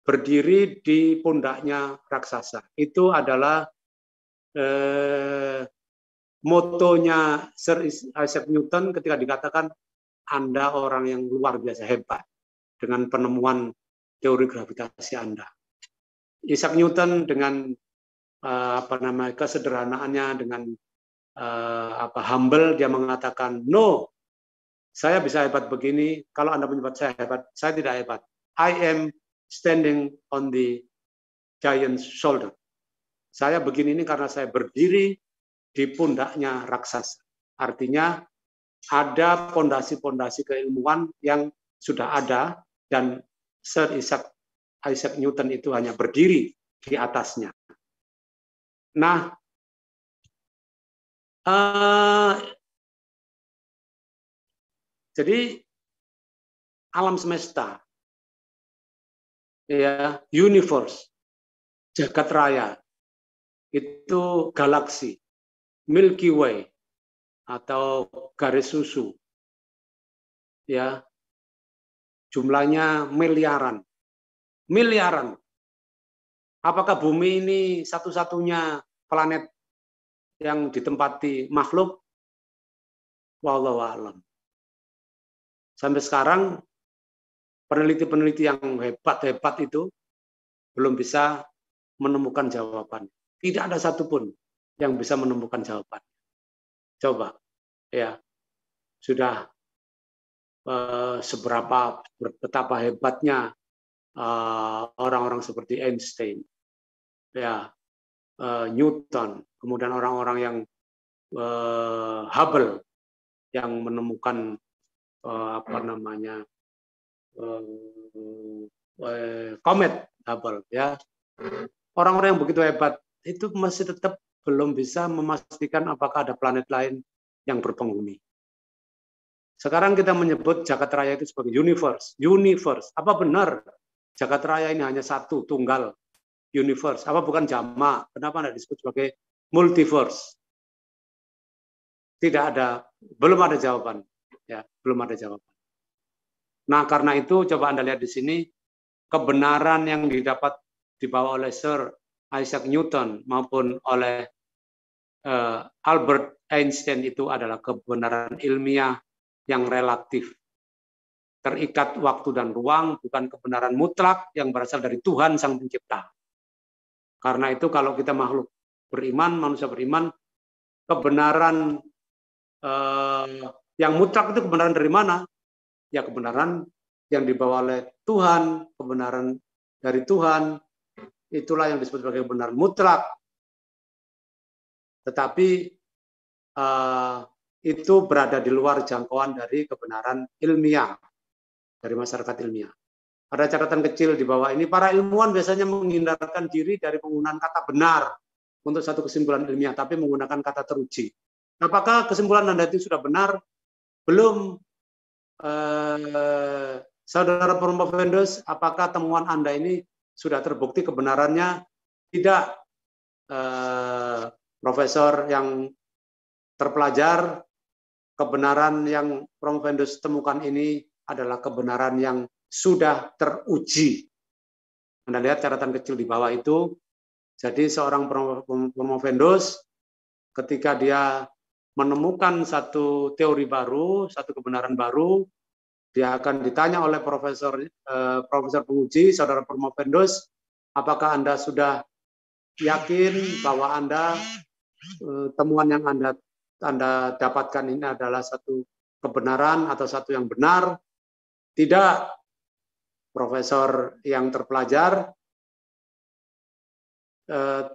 berdiri di pundaknya raksasa. Itu adalah motonya Sir Isaac Newton ketika dikatakan Anda orang yang luar biasa hebat dengan penemuan teori gravitasi Anda. Isaac Newton dengan kesederhanaannya, dengan humble, dia mengatakan, no, saya bisa hebat begini, kalau Anda menyebut saya hebat, saya tidak hebat. I am standing on the giant shoulder. Saya begini ini karena saya berdiri di pundaknya raksasa. Artinya ada pondasi-pondasi keilmuan yang sudah ada dan Sir Isaac Newton itu hanya berdiri di atasnya. Nah, jadi alam semesta, ya, universe, jagat raya, itu galaksi, Milky Way atau garis susu, ya, jumlahnya miliaran. Apakah bumi ini satu-satunya planet yang ditempati makhluk? Wallahu a'lam. Sampai sekarang peneliti-peneliti yang hebat-hebat itu belum bisa menemukan jawaban. Tidak ada satupun yang bisa menemukan jawaban. Coba, ya, sudah betapa hebatnya orang-orang seperti Einstein, ya, Newton, kemudian orang-orang yang Hubble yang menemukan komet Hubble, ya. Orang-orang yang begitu hebat itu masih tetap belum bisa memastikan apakah ada planet lain yang berpenghuni. Sekarang kita menyebut jagat raya itu sebagai universe. Apa benar jagat raya ini hanya satu, tunggal, universe? Apa bukan jamak? Kenapa tidak disebut sebagai multiverse? Tidak ada, belum ada jawaban. Ya, belum ada jawaban. Nah, karena itu coba Anda lihat di sini, kebenaran yang dibawa oleh Sir Isaac Newton maupun oleh Albert Einstein itu adalah kebenaran ilmiah yang relatif, terikat waktu dan ruang, bukan kebenaran mutlak yang berasal dari Tuhan Sang Pencipta. Karena itu kalau kita makhluk beriman, manusia beriman, kebenaran yang mutlak itu kebenaran dari mana? Ya, kebenaran yang dibawa oleh Tuhan, kebenaran dari Tuhan, itulah yang disebut sebagai kebenaran mutlak. Tetapi itu berada di luar jangkauan dari kebenaran ilmiah, dari masyarakat ilmiah. Ada catatan kecil di bawah ini, para ilmuwan biasanya menghindarkan diri dari penggunaan kata benar untuk satu kesimpulan ilmiah, tapi menggunakan kata teruji. Apakah kesimpulan Anda itu sudah benar? Belum. Saudara Promovendus, apakah temuan Anda ini sudah terbukti kebenarannya? Tidak. Profesor yang terpelajar, kebenaran yang Promovendus temukan ini adalah kebenaran yang sudah teruji. Anda lihat catatan kecil di bawah itu. Jadi seorang Promovendus ketika dia menemukan satu teori baru, satu kebenaran baru, dia akan ditanya oleh profesor penguji, saudara Promovendus, apakah Anda sudah yakin bahwa Anda temuan yang Anda dapatkan ini adalah satu kebenaran atau satu yang benar? Tidak, profesor yang terpelajar.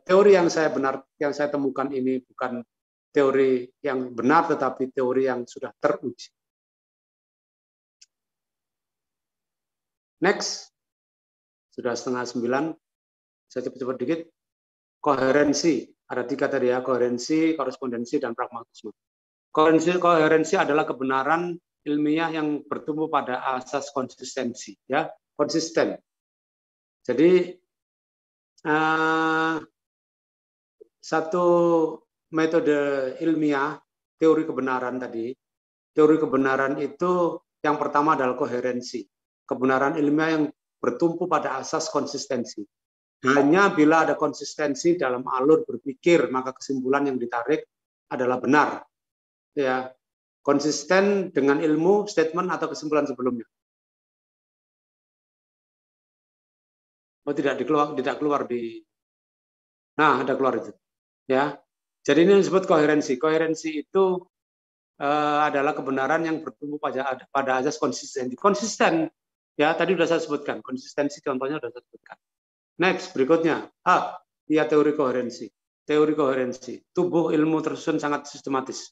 Teori yang saya temukan ini bukan teori yang benar, tetapi teori yang sudah teruji. Next, sudah 8:30. Saya cepat-cepat dikit. Koherensi, ada 3 tadi ya, koherensi, korespondensi, dan pragmatisme. Koherensi adalah kebenaran ilmiah yang bertumbuh pada asas konsistensi, ya, konsisten. Jadi satu metode ilmiah, teori kebenaran tadi, teori kebenaran itu yang pertama adalah koherensi. Kebenaran ilmiah yang bertumpu pada asas konsistensi. Hanya bila ada konsistensi dalam alur berpikir, maka kesimpulan yang ditarik adalah benar. Ya, konsisten dengan ilmu, statement atau kesimpulan sebelumnya. Oh, tidak keluar di. Nah, ada keluar itu. Ya. Jadi ini disebut koherensi. Koherensi itu adalah kebenaran yang bertumbuh pada asas konsistensi. Konsisten, ya tadi sudah saya sebutkan. Konsistensi contohnya sudah saya sebutkan. Next, berikutnya. Iya, teori koherensi. Teori koherensi. Tubuh ilmu tersusun sangat sistematis.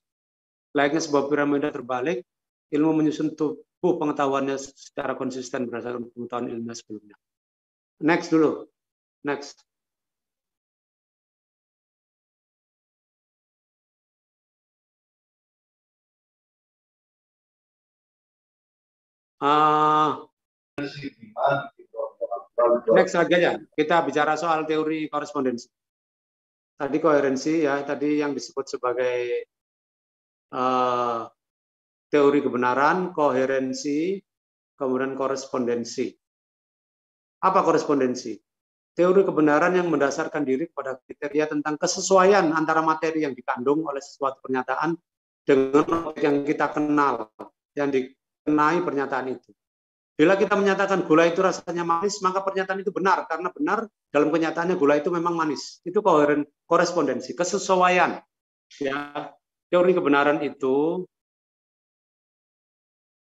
Layaknya sebuah piramida terbalik, ilmu menyusun tubuh pengetahuannya secara konsisten berdasarkan pengetahuan ilmiah sebelumnya. Next dulu. Next. Next lagi aja, kita bicara soal teori korespondensi. Tadi koherensi ya, tadi yang disebut sebagai teori kebenaran, koherensi, kemudian korespondensi. Apa korespondensi? Teori kebenaran yang mendasarkan diri pada kriteria tentang kesesuaian antara materi yang dikandung oleh sesuatu pernyataan dengan objek yang kita kenal, yang dikenai pernyataan itu. Bila kita menyatakan gula itu rasanya manis, maka pernyataan itu benar, karena benar dalam kenyataannya gula itu memang manis. Itu korespondensi, kesesuaian. Ya, teori kebenaran itu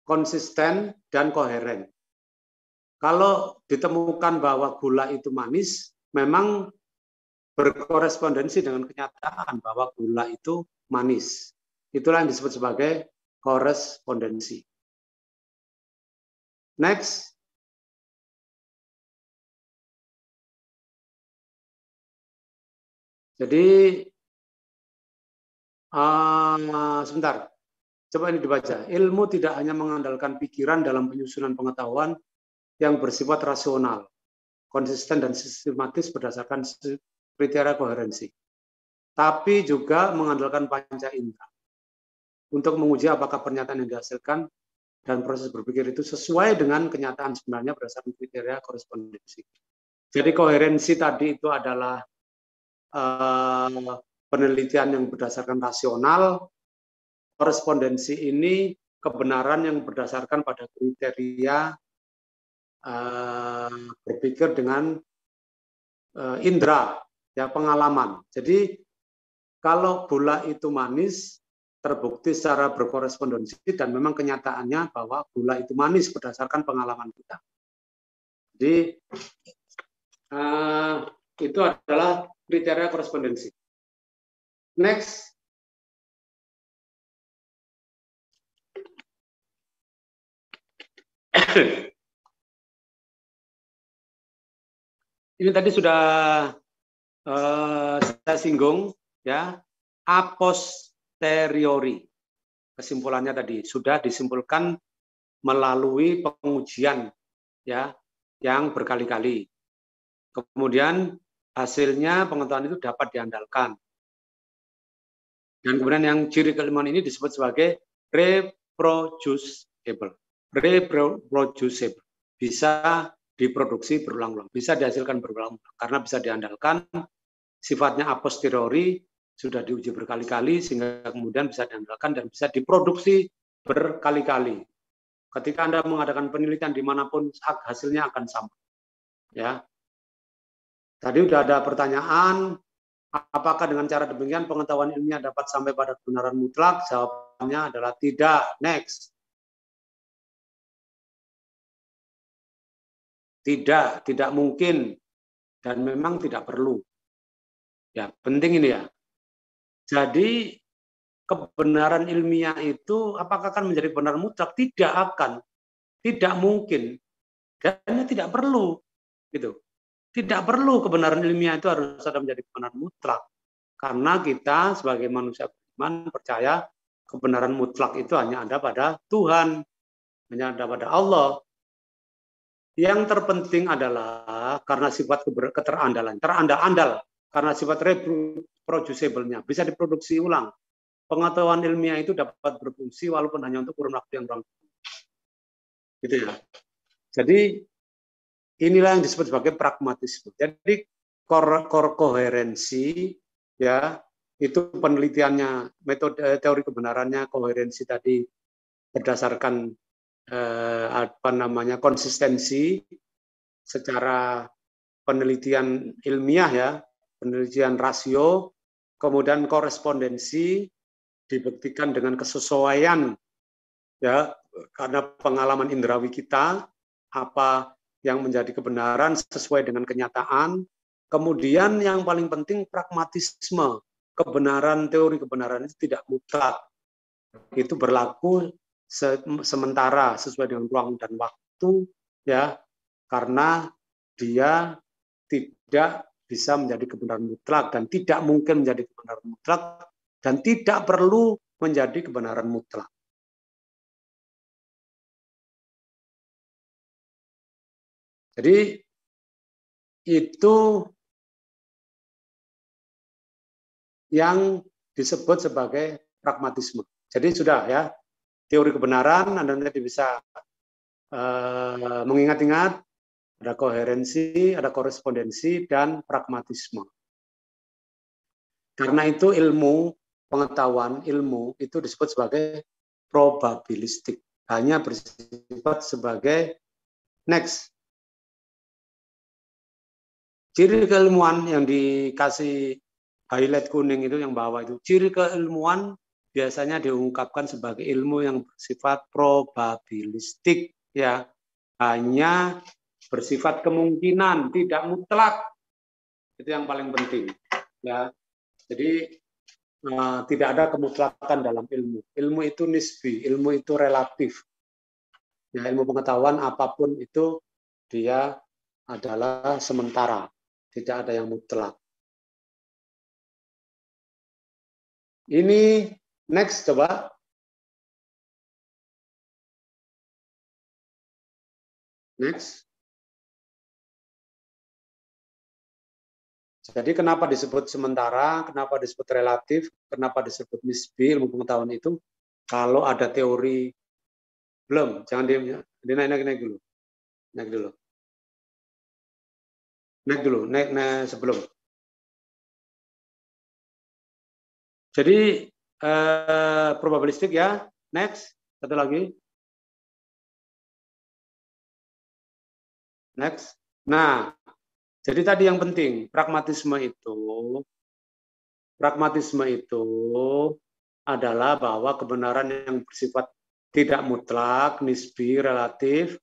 konsisten dan koheren. Kalau ditemukan bahwa gula itu manis, memang berkorespondensi dengan kenyataan bahwa gula itu manis. Itulah yang disebut sebagai korespondensi. Next. Jadi, sebentar. Coba ini dibaca. Ilmu tidak hanya mengandalkan pikiran dalam penyusunan pengetahuan yang bersifat rasional, konsisten dan sistematis berdasarkan kriteria koherensi. Tapi juga mengandalkan panca indera untuk menguji apakah pernyataan yang dihasilkan dan proses berpikir itu sesuai dengan kenyataan sebenarnya berdasarkan kriteria korespondensi. Jadi koherensi tadi itu adalah penelitian yang berdasarkan rasional. Korespondensi ini kebenaran yang berdasarkan pada kriteria berpikir dengan indera, ya, pengalaman. Jadi kalau gula itu manis, terbukti secara berkorespondensi dan memang kenyataannya bahwa gula itu manis berdasarkan pengalaman kita. Jadi itu adalah kriteria korespondensi. Next. Ini tadi sudah saya singgung, ya, a posteriori. Kesimpulannya tadi sudah disimpulkan melalui pengujian, ya, yang berkali-kali. Kemudian hasilnya pengetahuan itu dapat diandalkan. Dan kemudian yang ciri keilmuan ini disebut sebagai reproducible. Reproducible. Bisa diproduksi berulang-ulang, bisa dihasilkan berulang-ulang karena bisa diandalkan, sifatnya a posteriori, sudah diuji berkali-kali sehingga kemudian bisa diandalkan dan bisa diproduksi berkali-kali. Ketika Anda mengadakan penelitian dimanapun hasilnya akan sama. Ya. Tadi sudah ada pertanyaan, apakah dengan cara demikian pengetahuan ilmiah dapat sampai pada kebenaran mutlak? Jawabannya adalah tidak. Next. Tidak mungkin dan memang tidak perlu. Ya, penting ini ya. Jadi kebenaran ilmiah itu apakah akan menjadi benar mutlak? Tidak akan. Tidak mungkin. Dan tidak perlu. Gitu. Tidak perlu kebenaran ilmiah itu harus ada menjadi kebenaran mutlak. Karena kita sebagai manusia beriman percaya kebenaran mutlak itu hanya ada pada Tuhan. Hanya ada pada Allah. Yang terpenting adalah karena sifat keterandalan. Terandal-andal. Karena sifat reproducible-nya. Bisa diproduksi ulang. Pengetahuan ilmiah itu dapat berfungsi walaupun hanya untuk kurun waktu yang kurang. Gitu ya. Jadi inilah yang disebut sebagai pragmatisme. Jadi koherensi ya itu penelitiannya, metode teori kebenarannya, koherensi tadi berdasarkan konsistensi secara penelitian ilmiah ya, penelitian rasio, kemudian korespondensi dibuktikan dengan kesesuaian ya karena pengalaman indrawi kita apa yang menjadi kebenaran sesuai dengan kenyataan. Kemudian yang paling penting pragmatisme. Kebenaran, teori kebenaran itu tidak mutlak. Itu berlaku sementara sesuai dengan ruang dan waktu ya karena dia tidak bisa menjadi kebenaran mutlak dan tidak mungkin menjadi kebenaran mutlak dan tidak perlu menjadi kebenaran mutlak. Jadi itu yang disebut sebagai pragmatisme. Jadi sudah ya, teori kebenaran Anda nanti bisa mengingat-ingat, ada koherensi, ada korespondensi, dan pragmatisme. Karena itu ilmu, pengetahuan ilmu itu disebut sebagai probabilistik. Hanya bersifat sebagai next. Ciri keilmuan yang dikasih highlight kuning itu yang bawah itu. Ciri keilmuan biasanya diungkapkan sebagai ilmu yang bersifat probabilistik ya. Hanya bersifat kemungkinan, tidak mutlak. Itu yang paling penting ya. Jadi tidak ada kemutlakan dalam ilmu. Ilmu itu nisbi, ilmu itu relatif. Ya, ilmu pengetahuan apapun itu dia adalah sementara. Tidak ada yang mutlak. Ini next coba. Next. Jadi kenapa disebut sementara, kenapa disebut relatif, kenapa disebut nisbi ilmu pengetahuan itu? Kalau ada teori belum, jangan naik dulu. Naik dulu. Naik sebelum. Jadi probabilistik ya. Next, satu lagi. Next. Nah, jadi tadi yang penting pragmatisme itu adalah bahwa kebenaran yang bersifat tidak mutlak, nisbi, relatif,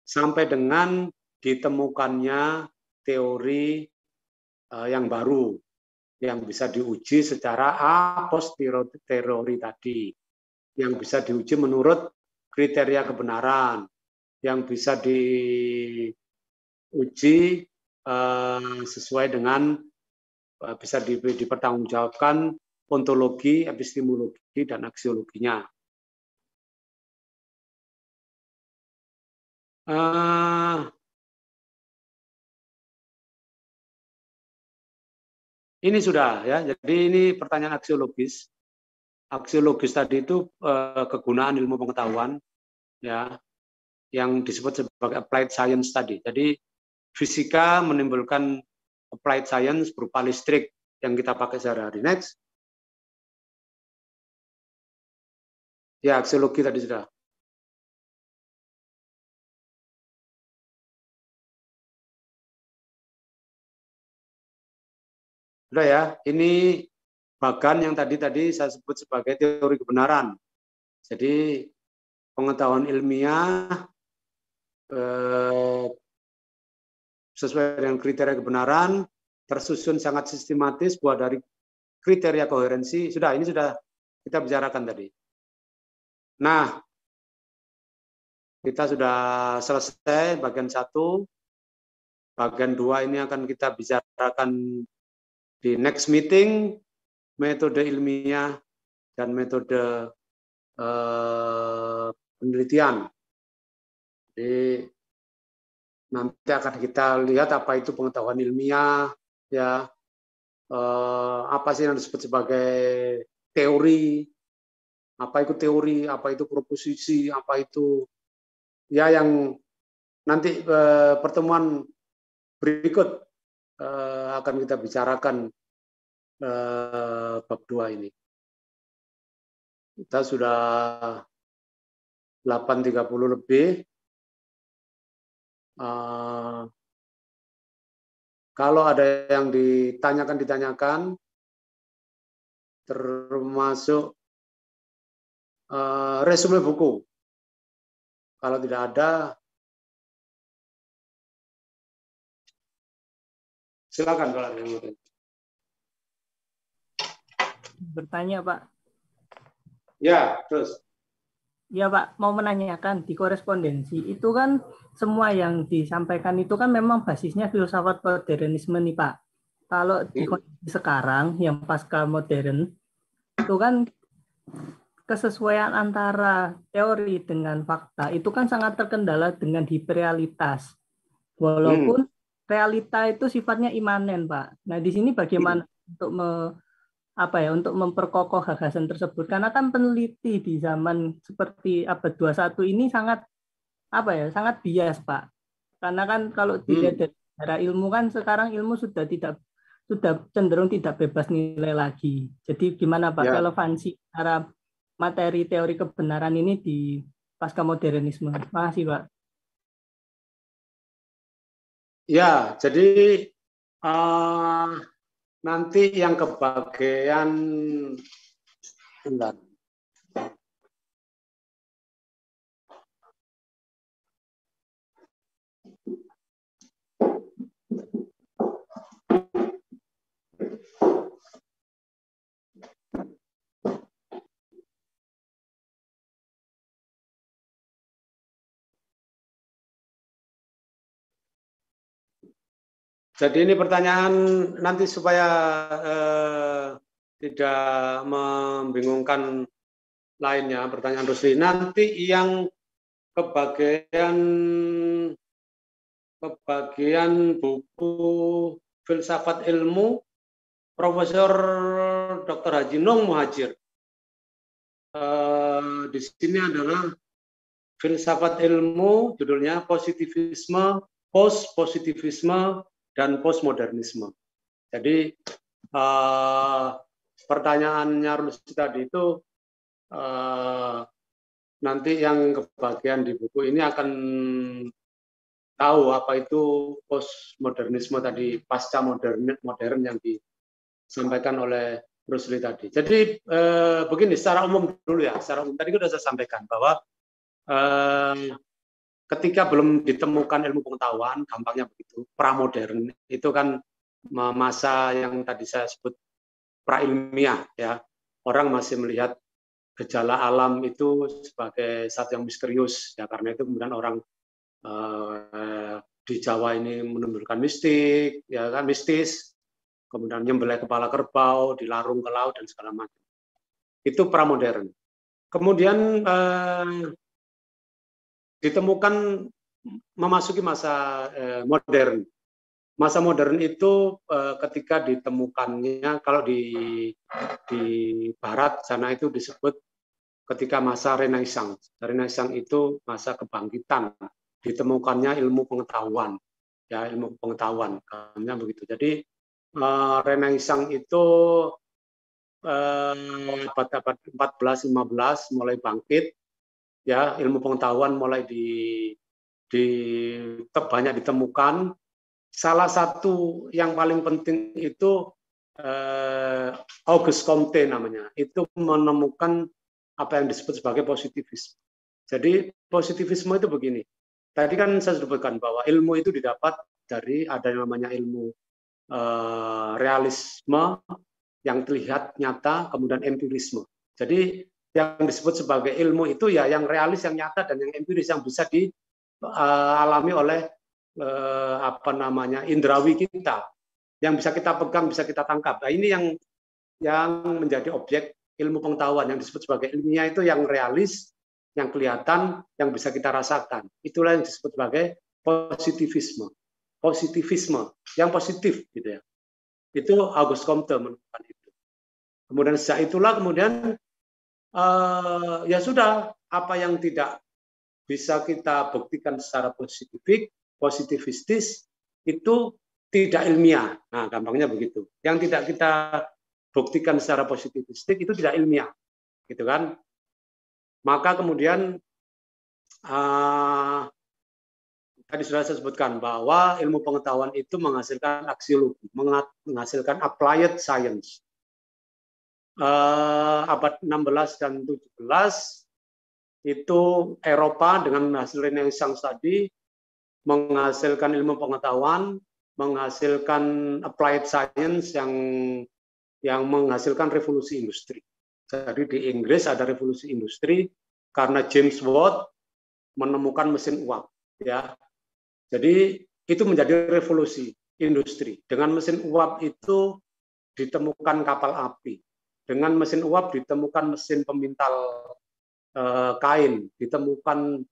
sampai dengan ditemukannya teori yang baru yang bisa diuji secara a posteriori tadi, yang bisa diuji menurut kriteria kebenaran, yang bisa diuji sesuai dengan bisa dipertanggungjawabkan ontologi, epistemologi, dan aksiologinya. Ini sudah ya, jadi ini pertanyaan aksiologis. aksiologis tadi itu kegunaan ilmu pengetahuan ya yang disebut sebagai applied science tadi. Jadi fisika menimbulkan applied science berupa listrik yang kita pakai sehari-hari. Next. Ya, aksiologi tadi sudah. Sudah ya, ini bagan yang tadi saya sebut sebagai teori kebenaran. Jadi pengetahuan ilmiah sesuai dengan kriteria kebenaran, tersusun sangat sistematis, buah dari kriteria koherensi. Sudah, ini sudah kita bicarakan tadi. Nah, kita sudah selesai bagian 1. Bagian 2 ini akan kita bicarakan di next meeting, metode ilmiah dan metode penelitian. Jadi nanti akan kita lihat apa itu pengetahuan ilmiah, ya, apa sih yang disebut sebagai teori, apa itu teori, apa itu proposisi, apa itu, ya, yang nanti pertemuan berikut akan kita bicarakan bab 2 ini. Kita sudah 8.30 lebih. Kalau ada yang ditanyakan, termasuk resume buku. Kalau tidak ada, silakan kalau ada yang mau. Bertanya, Pak. Ya, terus. Ya, Pak, mau menanyakan di korespondensi itu kan semua yang disampaikan itu kan memang basisnya filsafat modernisme nih, Pak. Kalau di kondisi sekarang yang pasca modern itu kan kesesuaian antara teori dengan fakta itu kan sangat terkendala dengan hiperrealitas. Walaupun realita itu sifatnya imanen, Pak. Nah, di sini bagaimana untuk untuk memperkokoh gagasan tersebut? Karena kan peneliti di zaman seperti abad 21 ini sangat sangat bias, Pak. Karena kan kalau dilihat dari sejarah ilmu kan sekarang ilmu sudah cenderung tidak bebas nilai lagi. Jadi gimana, Pak, relevansi antara materi teori kebenaran ini di pasca modernisme? Terima kasih, Pak. Ya, jadi nanti yang kebagian bentar. Jadi ini pertanyaan nanti supaya tidak membingungkan lainnya, pertanyaan Rusli. Nanti yang kebagian buku Filsafat Ilmu Profesor Dr. Haji Nung Muhajir. Di sini adalah Filsafat Ilmu, judulnya Positivisme, Post-Positivisme, dan postmodernisme. Jadi pertanyaannya Rusli tadi itu nanti yang kebagian di buku ini akan tahu apa itu postmodernisme tadi, pasca modern yang disampaikan oleh Rusli tadi. Jadi begini, secara umum dulu ya, secara umum tadi sudah saya sampaikan bahwa ketika belum ditemukan ilmu pengetahuan, gampangnya begitu, pramodern itu kan masa yang tadi saya sebut prailmiah, ya. Orang masih melihat gejala alam itu sebagai satu yang misterius, ya, karena itu kemudian orang di Jawa ini menunjukkan mistik, ya kan, mistis, kemudian nyembelih kepala kerbau, dilarung ke laut dan segala macam. Itu pramodern. Kemudian ditemukan memasuki masa modern. Masa modern itu ketika ditemukannya, kalau di Barat sana itu disebut ketika masa Renaissance. Renaissance itu masa kebangkitan, ditemukannya ilmu pengetahuan, ya ilmu pengetahuan, karena begitu. Jadi Renaissance itu abad-abad 14-15 mulai bangkit, ya ilmu pengetahuan mulai banyak ditemukan. Salah satu yang paling penting itu Auguste Comte namanya, itu menemukan apa yang disebut sebagai positivisme. Jadi positivisme itu begini. Tadi kan saya sebutkan bahwa ilmu itu didapat dari ada yang namanya ilmu realisme yang terlihat nyata, kemudian empirisme. Jadi yang disebut sebagai ilmu itu ya yang realis, yang nyata, dan yang empiris yang bisa dialami oleh indrawi kita, yang bisa kita pegang, bisa kita tangkap. Nah, ini yang menjadi objek ilmu pengetahuan yang disebut sebagai ilmiah, itu yang realis, yang kelihatan, yang bisa kita rasakan. Itulah yang disebut sebagai positivisme. Positivisme yang positif gitu ya. Itu Auguste Comte menemukan itu. Kemudian sejak itulah kemudian ya sudah, apa yang tidak bisa kita buktikan secara positivistis itu tidak ilmiah. Nah, gampangnya begitu. Yang tidak kita buktikan secara positivistik itu tidak ilmiah, gitu kan? Maka kemudian tadi sudah saya sebutkan bahwa ilmu pengetahuan itu menghasilkan aksiologi, menghasilkan applied science. Abad 16 dan 17 itu Eropa dengan hasil Renaissance tadi menghasilkan ilmu pengetahuan, menghasilkan applied science yang menghasilkan revolusi industri. Jadi di Inggris ada revolusi industri karena James Watt menemukan mesin uap, ya. Jadi itu menjadi revolusi industri. Dengan mesin uap itu ditemukan kapal api. Dengan mesin uap ditemukan mesin pemintal kain, ditemukan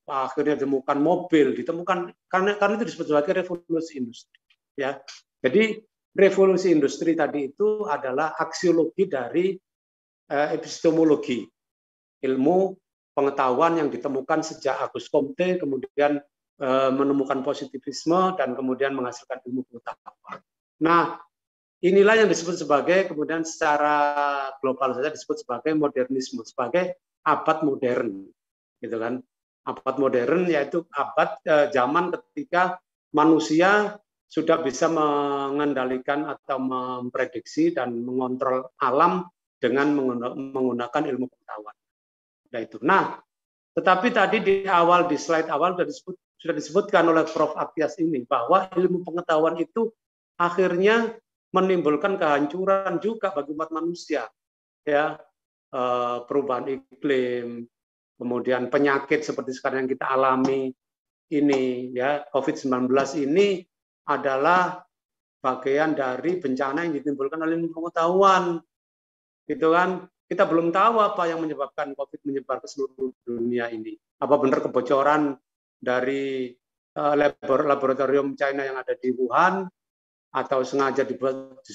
akhirnya ditemukan mobil, ditemukan karena itu disebut sebagai revolusi industri, ya. Jadi revolusi industri tadi itu adalah aksiologi dari epistemologi, ilmu pengetahuan yang ditemukan sejak Auguste Comte, kemudian menemukan positivisme dan kemudian menghasilkan ilmu pengetahuan. Nah, inilah yang disebut sebagai kemudian secara global saja disebut sebagai modernisme, sebagai abad modern, gitu kan? Abad modern yaitu abad zaman ketika manusia sudah bisa mengendalikan atau memprediksi dan mengontrol alam dengan menggunakan ilmu pengetahuan. Nah, itu. Nah, tetapi tadi di slide awal sudah disebutkan oleh Prof. Atyas ini bahwa ilmu pengetahuan itu akhirnya menimbulkan kehancuran juga bagi umat manusia, ya, perubahan iklim, kemudian penyakit seperti sekarang yang kita alami ini, ya, COVID-19 ini adalah bagian dari bencana yang ditimbulkan oleh ilmu pengetahuan, gitu kan? Kita belum tahu apa yang menyebabkan COVID menyebar ke seluruh dunia ini. Apa benar kebocoran dari laboratorium China yang ada di Wuhan, atau sengaja disebut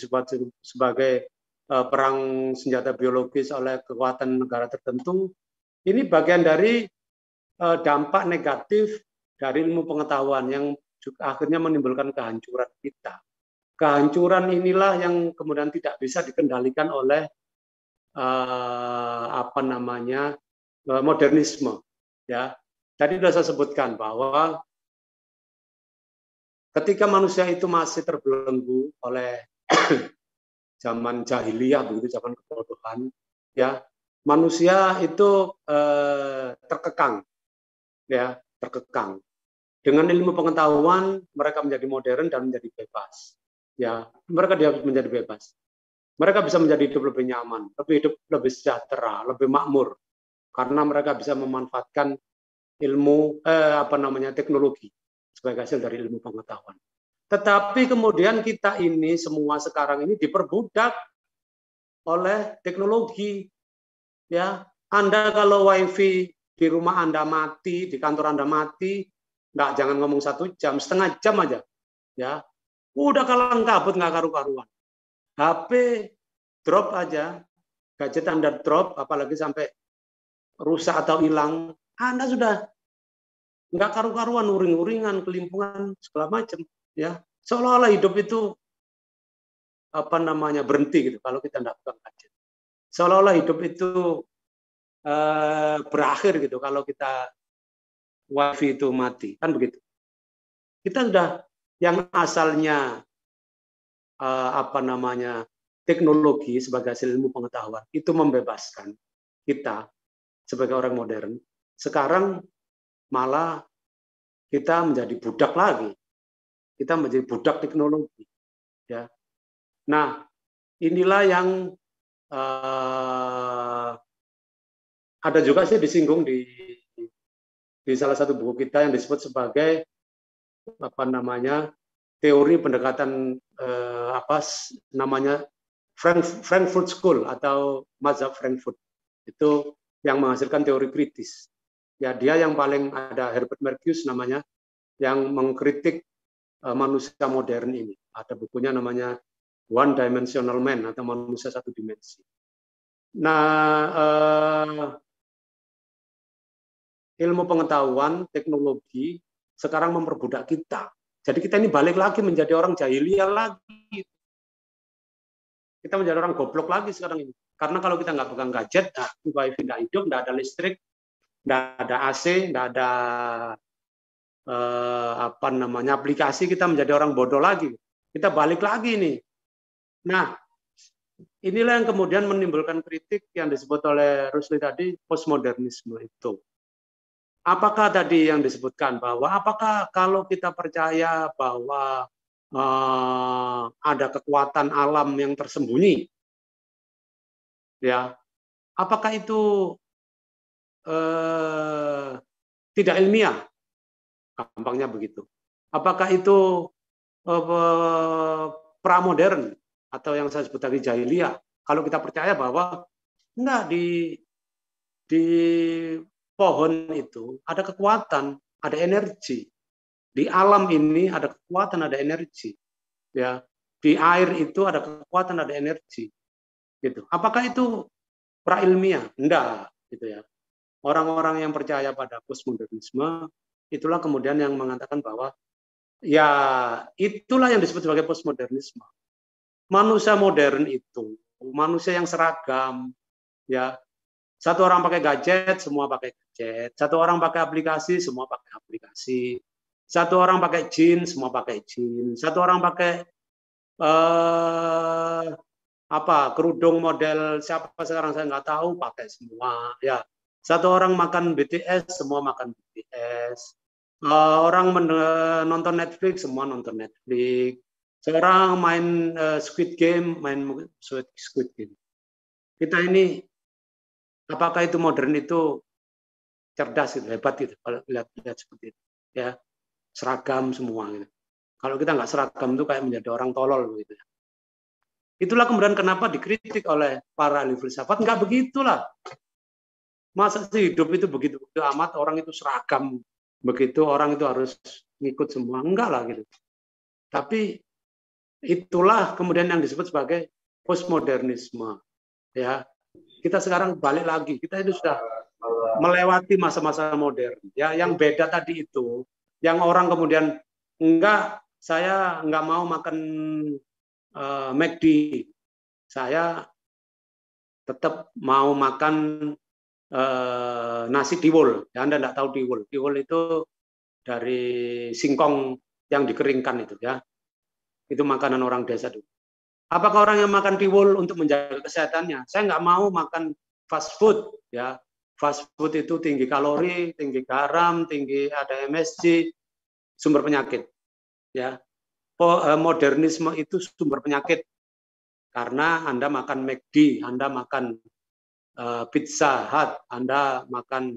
sebagai perang senjata biologis oleh kekuatan negara tertentu. Ini bagian dari dampak negatif dari ilmu pengetahuan yang juga akhirnya menimbulkan kehancuran kita. Kehancuran inilah yang kemudian tidak bisa dikendalikan oleh modernisme, ya. Tadi sudah saya sebutkan bahwa ketika manusia itu masih terbelenggu oleh zaman jahiliyah, begitu, zaman kebodohan, ya, manusia itu terkekang, ya, terkekang. Dengan ilmu pengetahuan mereka menjadi modern dan menjadi bebas, ya, mereka menjadi bebas. Mereka bisa menjadi hidup lebih nyaman, lebih sejahtera, lebih makmur, karena mereka bisa memanfaatkan ilmu teknologi sebagai hasil dari ilmu pengetahuan. Tetapi kemudian kita ini semua sekarang ini diperbudak oleh teknologi, ya. Anda kalau wifi di rumah Anda mati, di kantor Anda mati, nggak jangan ngomong 1 jam, setengah jam aja, ya udah kalang kabut nggak karu-karuan. HP drop aja, gadget Anda drop, apalagi sampai rusak atau hilang, Anda sudah nggak karu-karuan, uring-uringan, kelimpungan, segala macam, ya seolah-olah hidup itu berhenti gitu kalau kita nggak pegang gadget. Seolah-olah hidup itu berakhir gitu kalau kita wifi itu mati, kan begitu. Kita sudah yang asalnya teknologi sebagai hasil ilmu pengetahuan itu membebaskan kita sebagai orang modern. Sekarang malah kita menjadi budak lagi. Kita menjadi budak teknologi, ya. Nah, inilah yang ada juga sih disinggung di salah satu buku kita yang disebut sebagai teori pendekatan Frankfurt School atau mazhab Frankfurt. Itu yang menghasilkan teori kritis. Ya, dia yang paling ada, Herbert Marcuse namanya, yang mengkritik manusia modern ini. Ada bukunya namanya One Dimensional Man atau manusia satu dimensi. Nah, ilmu pengetahuan, teknologi sekarang memperbudak kita. Jadi kita ini balik lagi menjadi orang jahiliyah lagi. Kita menjadi orang goblok lagi sekarang ini. Karena kalau kita nggak pegang gadget, wifi nggak hidup, nggak ada listrik, nggak ada AC, nggak ada aplikasi, kita menjadi orang bodoh lagi. Kita balik lagi nih. Nah, inilah yang kemudian menimbulkan kritik yang disebut oleh Rusli tadi, postmodernisme itu. Apakah tadi yang disebutkan bahwa apakah kalau kita percaya bahwa ada kekuatan alam yang tersembunyi, ya, apakah itu tidak ilmiah? Gampangnya begitu. Apakah itu pramodern atau yang saya sebut tadi jahiliyah? Kalau kita percaya bahwa enggak, di pohon itu ada kekuatan, ada energi. Di alam ini ada kekuatan, ada energi. Ya, di air itu ada kekuatan, ada energi. Gitu. Apakah itu prailmiah? Enggak, gitu ya. Orang-orang yang percaya pada postmodernisme itulah kemudian yang mengatakan bahwa ya itulah yang disebut sebagai postmodernisme. Manusia modern itu manusia yang seragam, ya. Satu orang pakai gadget, semua pakai gadget. Satu orang pakai aplikasi, semua pakai aplikasi. Satu orang pakai jeans, semua pakai jeans. Satu orang pakai kerudung model siapa sekarang saya nggak tahu, pakai semua. Ya, satu orang makan BTS, semua makan BTS. Orang nonton Netflix, semua nonton Netflix. Seorang main Squid Game, main Squid Game. Kita ini apakah itu modern itu cerdas gitu, hebat gitu kalau lihat seperti itu, ya, seragam semua gitu. Kalau kita nggak seragam itu kayak menjadi orang tolol gitu. Itulah kemudian kenapa dikritik oleh para ahli filsafat, nggak begitulah. Masa sih hidup itu begitu amat, orang itu seragam begitu, orang itu harus ngikut semua, enggak lah gitu. Tapi itulah kemudian yang disebut sebagai postmodernisme, ya. Kita sekarang balik lagi, kita itu sudah melewati masa-masa modern. Ya, yang beda tadi itu, yang orang kemudian enggak, saya enggak mau makan McD, saya tetap mau makan nasi tiwul. Ya, Anda enggak tahu tiwul. Tiwul itu dari singkong yang dikeringkan itu, ya. Itu makanan orang desa dulu. Apakah orang yang makan tiwul untuk menjaga kesehatannya? Saya nggak mau makan fast food, ya. Fast food itu tinggi kalori, tinggi garam, tinggi ada MSG, sumber penyakit, ya. Modernisme itu sumber penyakit karena Anda makan McD, Anda makan Pizza Hut, Anda makan